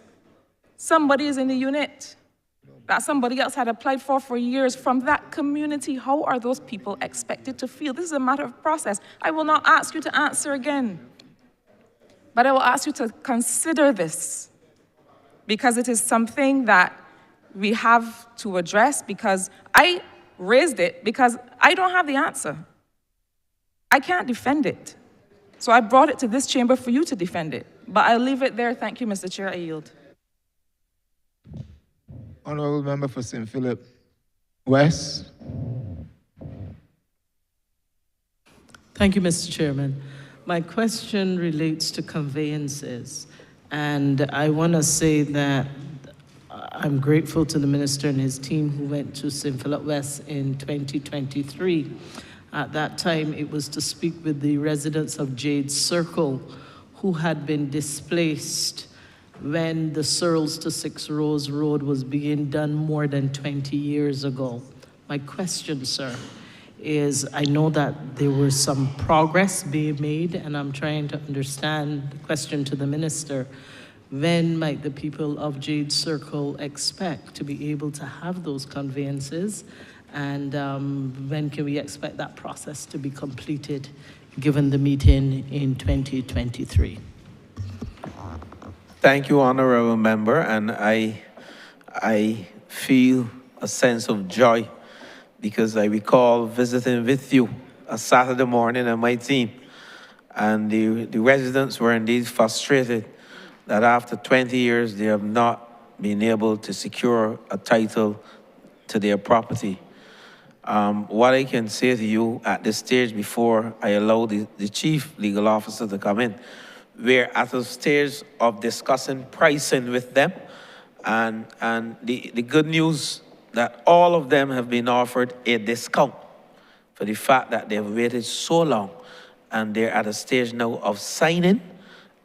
somebody is in the unit that somebody else had applied for years from that community. How are those people expected to feel? This is a matter of process. I will not ask you to answer again, but I will ask you to consider this, because it is something that we have to address, because I raised it because I don't have the answer. I can't defend it. So I brought it to this chamber for you to defend it. But I'll leave it there. Thank you, Mr. Chair. I yield. Honourable Member for St. Philip West. Thank you, Mr. Chairman. My question relates to conveyances. And I want to say that I'm grateful to the minister and his team who went to St. Philip West in 2023. At that time, it was to speak with the residents of Jade Circle who had been displaced when the Searles to Six Rose Road was being done more than 20 years ago. My question, sir, is I know that there was some progress being made, and I'm trying to understand the question to the minister. When might the people of Jade Circle expect to be able to have those conveyances? And when can we expect that process to be completed, given the meeting in 2023? Thank you, Honourable Member, and I feel a sense of joy because I recall visiting with you a Saturday morning and my team, and the residents were indeed frustrated that after 20 years they have not been able to secure a title to their property. What I can say to you at this stage before I allow the Chief Legal Officer to come in, we're at a stage of discussing pricing with them, and the good news that all of them have been offered a discount for the fact that they've waited so long, and they're at a stage now of signing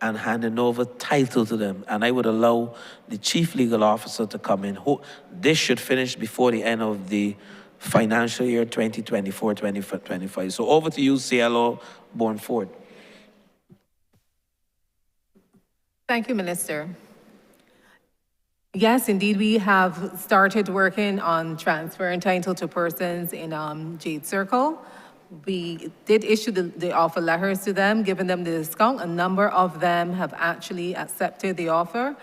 and handing over title to them. And I would allow the Chief Legal Officer to come in. This should finish before the end of the financial year 2024-2025. So over to you, CLO Bourneford. Thank you, Minister. Yes, indeed, we have started working on transferring title to persons in Jade Circle. We did issue the offer letters to them, giving them the discount. A number of them have actually accepted the offer,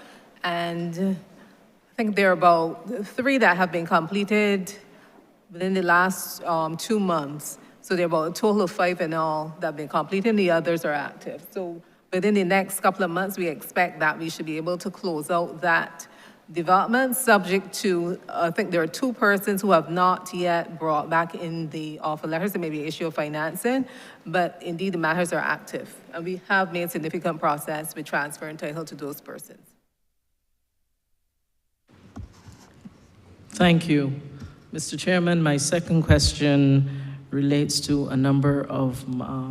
and I think there are about 3 that have been completed within the last 2 months. So there are about a total of 5 in all that have been completed, and the others are active. So within the next couple of months, we expect that we should be able to close out that development, subject to, I think there are 2 persons who have not yet brought back in the offer letters. There may be an issue of financing, but indeed the matters are active. And we have made significant progress with transferring title to those persons. Thank you. Mr. Chairman, my second question relates to a number of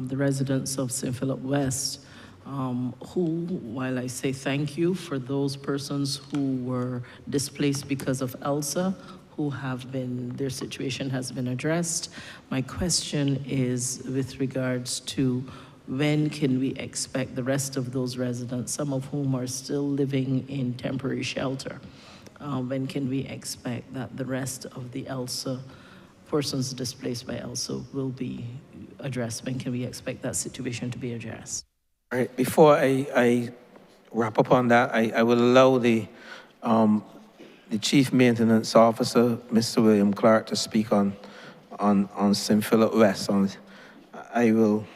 the residents of St. Philip West while I say thank you for those persons who were displaced because of ELSA, their situation has been addressed. My question is with regards to when can we expect the rest of those residents, some of whom are still living in temporary shelter, when can we expect that the rest of the ELSA, persons displaced by ELSA, will be addressed? When can we expect that situation to be addressed? All right, before I wrap up on that, I will allow the Chief Maintenance Officer, Mr. William Clark, to speak on St. Philip West. I will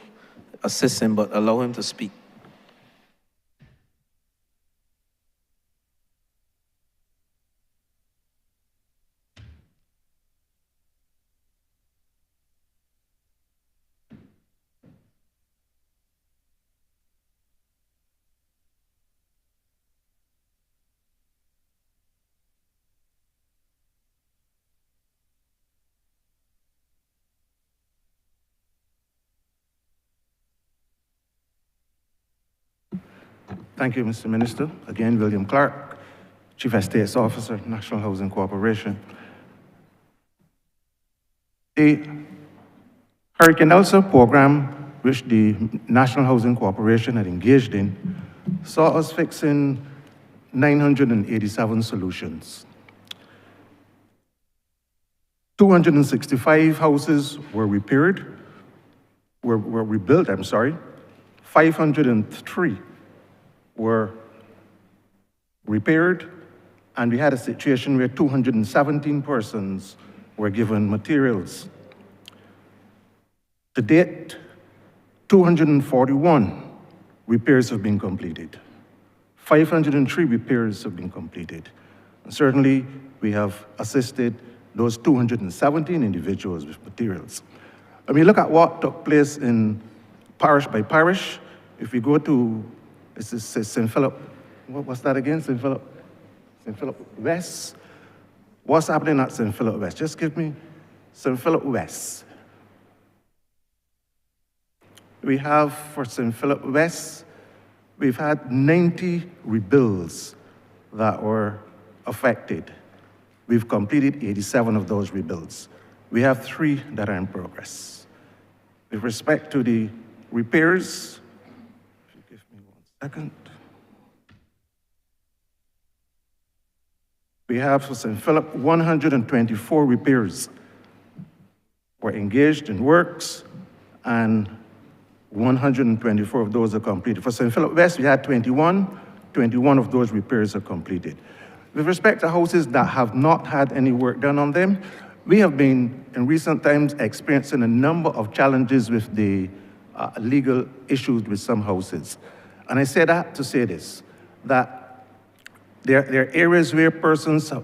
assist him, but allow him to speak. Thank you, Mr. Minister. Again, William Clark, Chief Estates Officer, National Housing Corporation. The Hurricane Elsa program, which the National Housing Corporation had engaged in, saw us fixing 987 solutions. 265 houses were rebuilt, 503 were repaired, and we had a situation where 217 persons were given materials. To date, 241 repairs have been completed. 503 repairs have been completed. And certainly, we have assisted those 217 individuals with materials. When we look at what took place in parish by parish, if we go to St. Philip, what was that again? St. Philip West. What's happening at St. Philip West? Just give me St. Philip West. We have for St. Philip West, we've had 90 rebuilds that were affected. We've completed 87 of those rebuilds. We have 3 that are in progress. With respect to the repairs, if you give me 1 second. We have for St. Philip 124 repairs were engaged in works, and 124 of those are completed. For St. Philip West, we had 21 of those repairs are completed. With respect to houses that have not had any work done on them, we have been, in recent times, experiencing a number of challenges with the legal issues with some houses. And I say that to say this, that there are areas where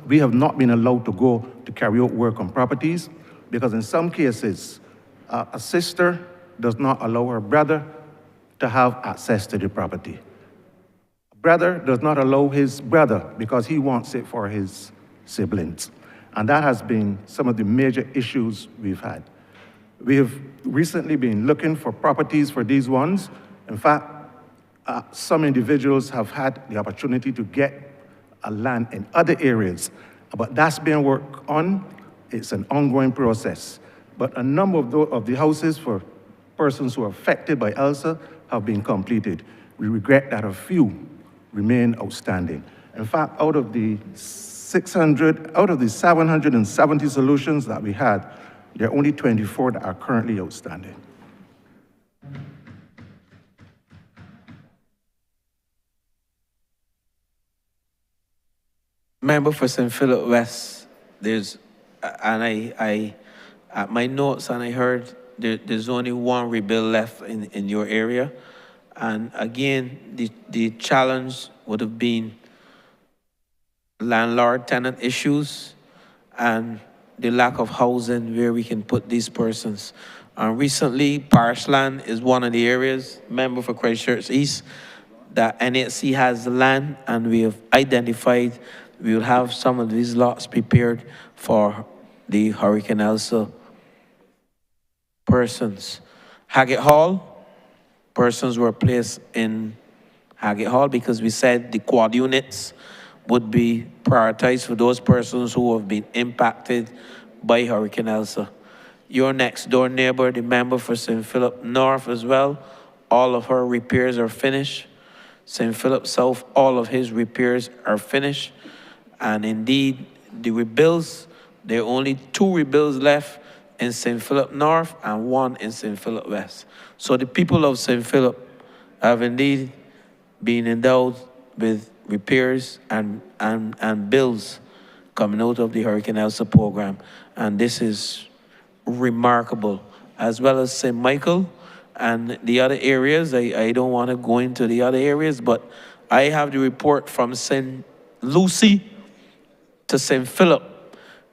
we have not been allowed to go to carry out work on properties, because in some cases, a sister does not allow her brother to have access to the property. A brother does not allow his brother because he wants it for his siblings. And that has been some of the major issues we've had. We have recently been looking for properties for these ones. In fact, some individuals have had the opportunity to get a land in other areas, but that's being worked on. It's an ongoing process. But a number of the houses for persons who are affected by ELSA have been completed. We regret that a few remain outstanding. In fact, out of the 770 solutions that we had, there are only 24 that are currently outstanding. Member for St. Philip West, at my notes, and I heard there's only 1 rebuild left in your area. And again, the challenge would have been landlord-tenant issues and the lack of housing where we can put these persons. Recently, Parish Land is one of the areas, member for Christchurch East, that NHC has the land, and we have identified we will have some of these lots prepared for the Hurricane Elsa persons. Haggett Hall, persons were placed in Haggett Hall because we said the quad units would be prioritized for those persons who have been impacted by Hurricane Elsa. Your next door neighbor, the member for St. Philip North as well, all of her repairs are finished. St. Philip South, all of his repairs are finished. And indeed, the rebuilds, there are only 2 rebuilds left in St. Philip North and 1 in St. Philip West. So the people of St. Philip have indeed been endowed with repairs and bills coming out of the Hurricane Elsa program. And this is remarkable, as well as St. Michael and the other areas. I don't want to go into the other areas, but I have the report from St. Lucie to St. Philip,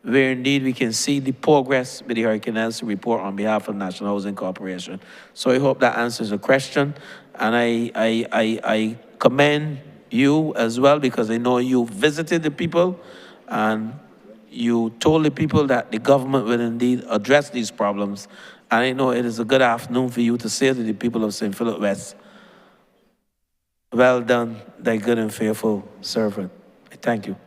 where indeed we can see the progress with the Hurricane Elsa report on behalf of National Housing Corporation. So I hope that answers the question. And I commend you as well, because I know you visited the people and you told the people that the government will indeed address these problems. And I know it is a good afternoon for you to say to the people of St. Philip West, well done, thy good and faithful servant. I thank you.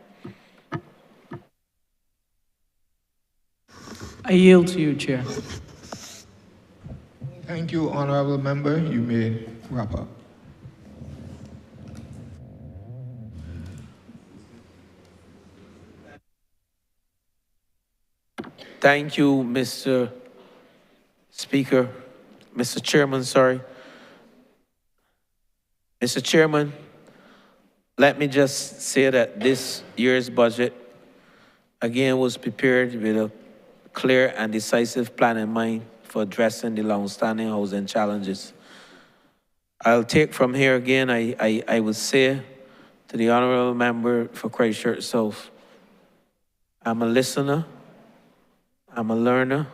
I yield to you, Chair. Thank you, honorable member. You may wrap up. Thank you, Mr. Speaker, Mr. Chairman, sorry. Mr. Chairman, let me just say that this year's budget, again, was prepared with a clear and decisive plan in mind for addressing the long-standing housing challenges. I'll take from here again, I would say to the honorable member for Christchurch South, I'm a listener, I'm a learner,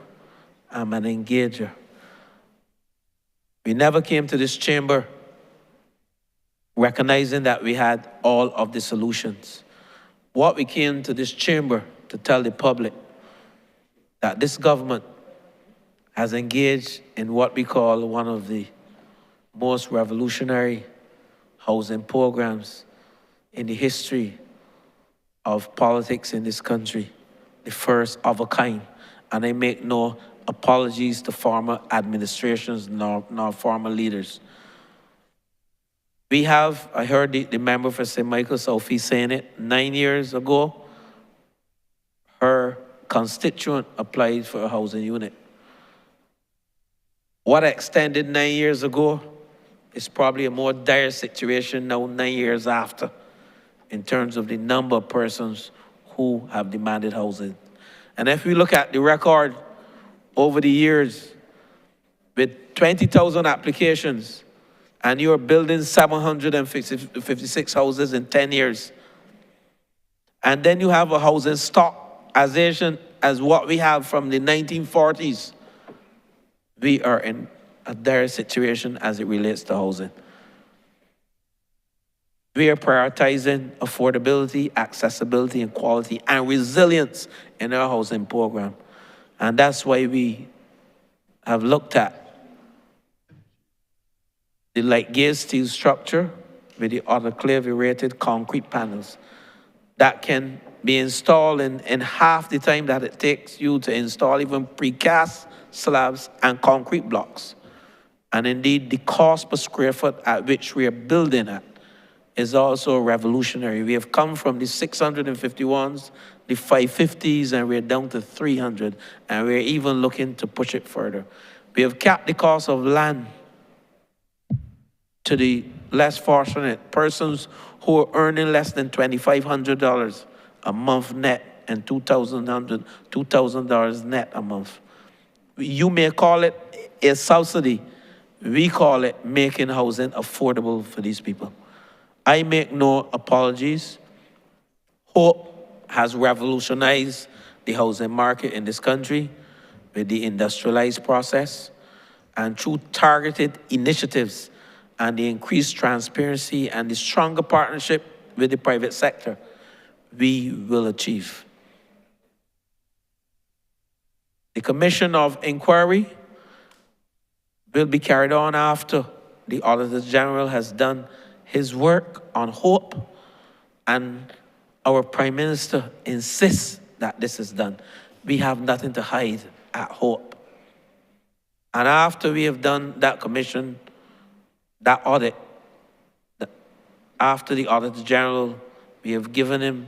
I'm an engager. We never came to this chamber recognizing that we had all of the solutions. What we came to this chamber to tell the public that this government has engaged in what we call one of the most revolutionary housing programs in the history of politics in this country, the first of a kind. And I make no apologies to former administrations nor former leaders. We have, I heard the member for St. Michael, Sophie, saying it, 9 years ago, her constituent applied for a housing unit. What extended 9 years ago is probably a more dire situation now 9 years after, in terms of the number of persons who have demanded housing. And if we look at the record over the years, with 20,000 applications, and you're building 756 houses in 10 years, and then you have a housing stock as ancient as what we have from the 1940s, we are in a dire situation as it relates to housing. We are prioritizing affordability, accessibility, and quality, and resilience in our housing program. And that's why we have looked at the light gauge steel structure with the autoclave rated concrete panels that can be installed in half the time that it takes you to install even precast slabs and concrete blocks. And indeed, the cost per square foot at which we are building at is also revolutionary. We have come from the 651s, the 550s, and we're down to 300, and we're even looking to push it further. We have capped the cost of land to the less fortunate persons who are earning less than $2,500 a month net and $2,000 net a month. You may call it a subsidy. We call it making housing affordable for these people. I make no apologies. Hope has revolutionized the housing market in this country with the industrialized process, and through targeted initiatives and the increased transparency and the stronger partnership with the private sector, we will achieve. The commission of inquiry will be carried on after the Auditor General has done his work on hope, and our Prime Minister insists that this is done. We have nothing to hide at hope. And after we have done that commission, that audit, after the Auditor General, we have given him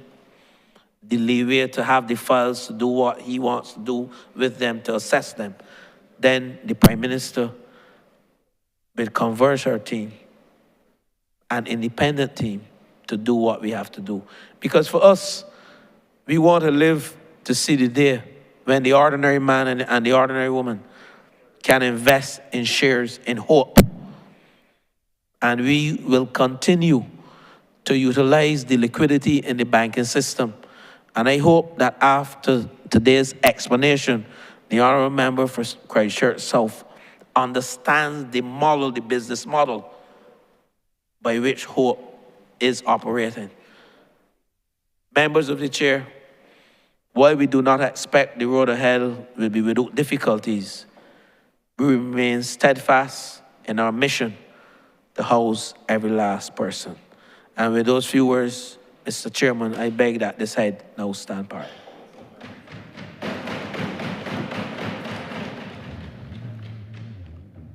the leeway to have the files to do what he wants to do with them, to assess them. Then the Prime Minister will converge our team, an independent team, to do what we have to do. Because for us, we want to live to see the day when the ordinary man and the ordinary woman can invest in shares in hope. And we will continue to utilize the liquidity in the banking system. And I hope that after today's explanation, the Honourable Member for Christchurch South understands the model, the business model by which hope is operating. Members of the chair, while we do not expect the road ahead will be without difficulties, we remain steadfast in our mission to house every last person. And with those few words, Mr. Chairman, I beg that this head now stand part.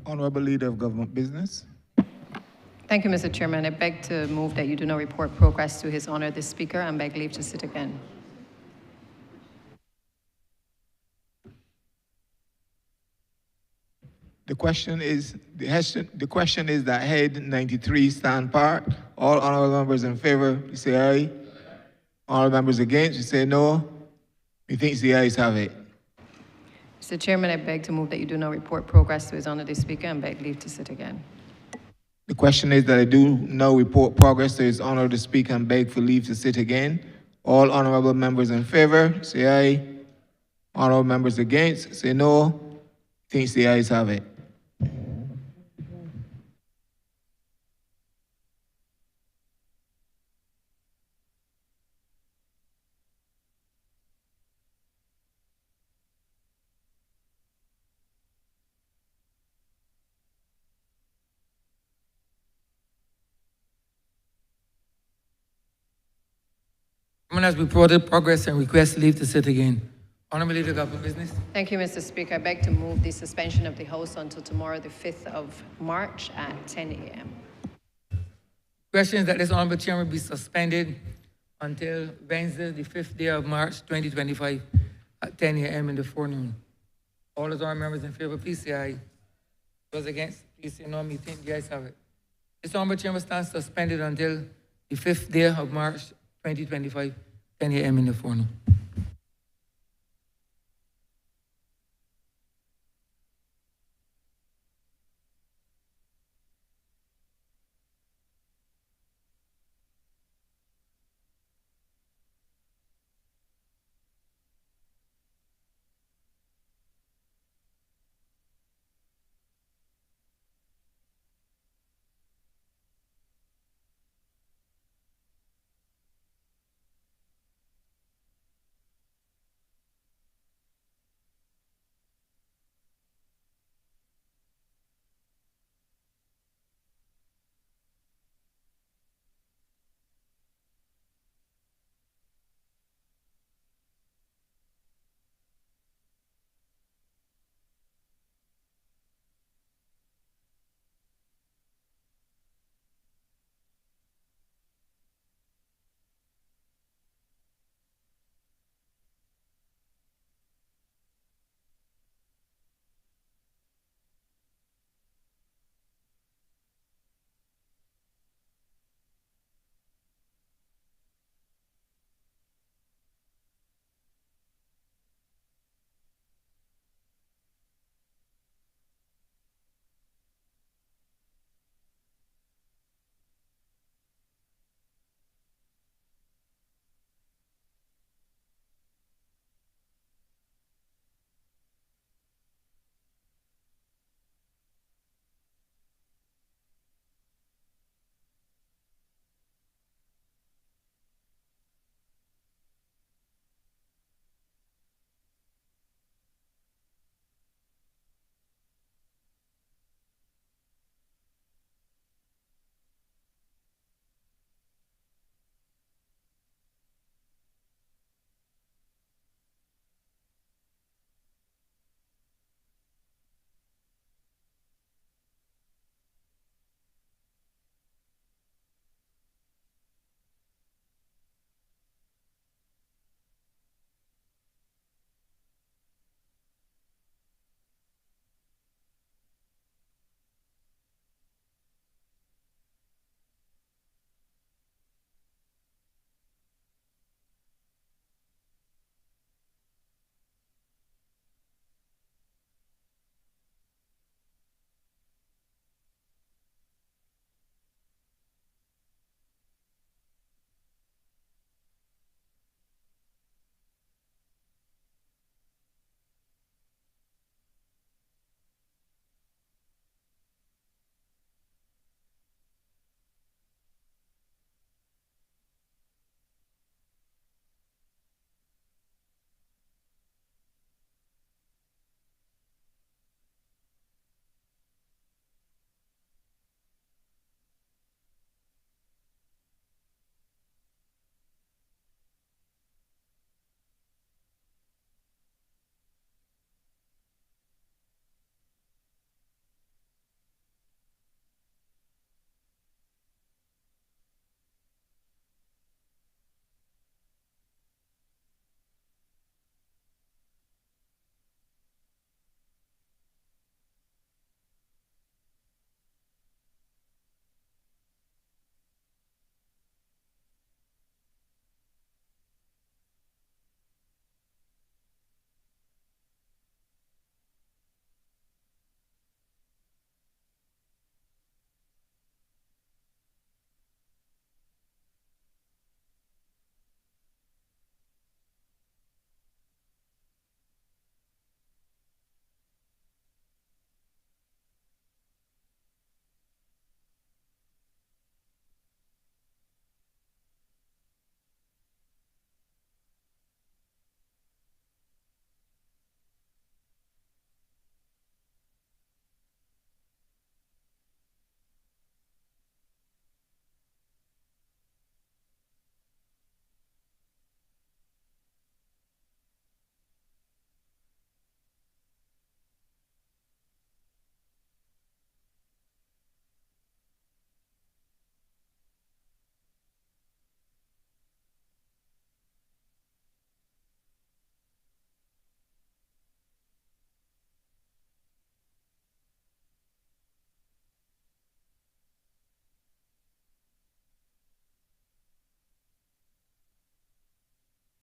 Honourable Leader of Government Business. Thank you, Mr. Chairman. I beg to move that you do not report progress to His Honour the Speaker and beg leave to sit again. The question is that head 93 stand part. All honourable members in favour, you say aye. Honourable members against, you say no. Methinks the ayes have it. Mr. Chairman, I beg to move that you do not report progress to His Honour the Speaker and beg leave to sit again. The question is that I do now report progress to His Honour the Speaker and beg for leave to sit again. All honourable members in favour, say aye. Honourable members against, say no. Thinks the ayes have it. Has reported progress and request leave to sit again. Honourable Leader of Government Business. Thank you, Mr. Speaker. I beg to move the suspension of the House until tomorrow, the 5th of March at 10 a.m. Question is that this Honourable Chairman be suspended until Wednesday, the 5th day of March, 2025 at 10 a.m. in the forenoon. All those honourable members in favour, please say aye. Those against, please say no. Me think the ayes have it. This Honourable Chairman stands suspended until the 5th day of March, 2025, 10 a.m. in the forenoon.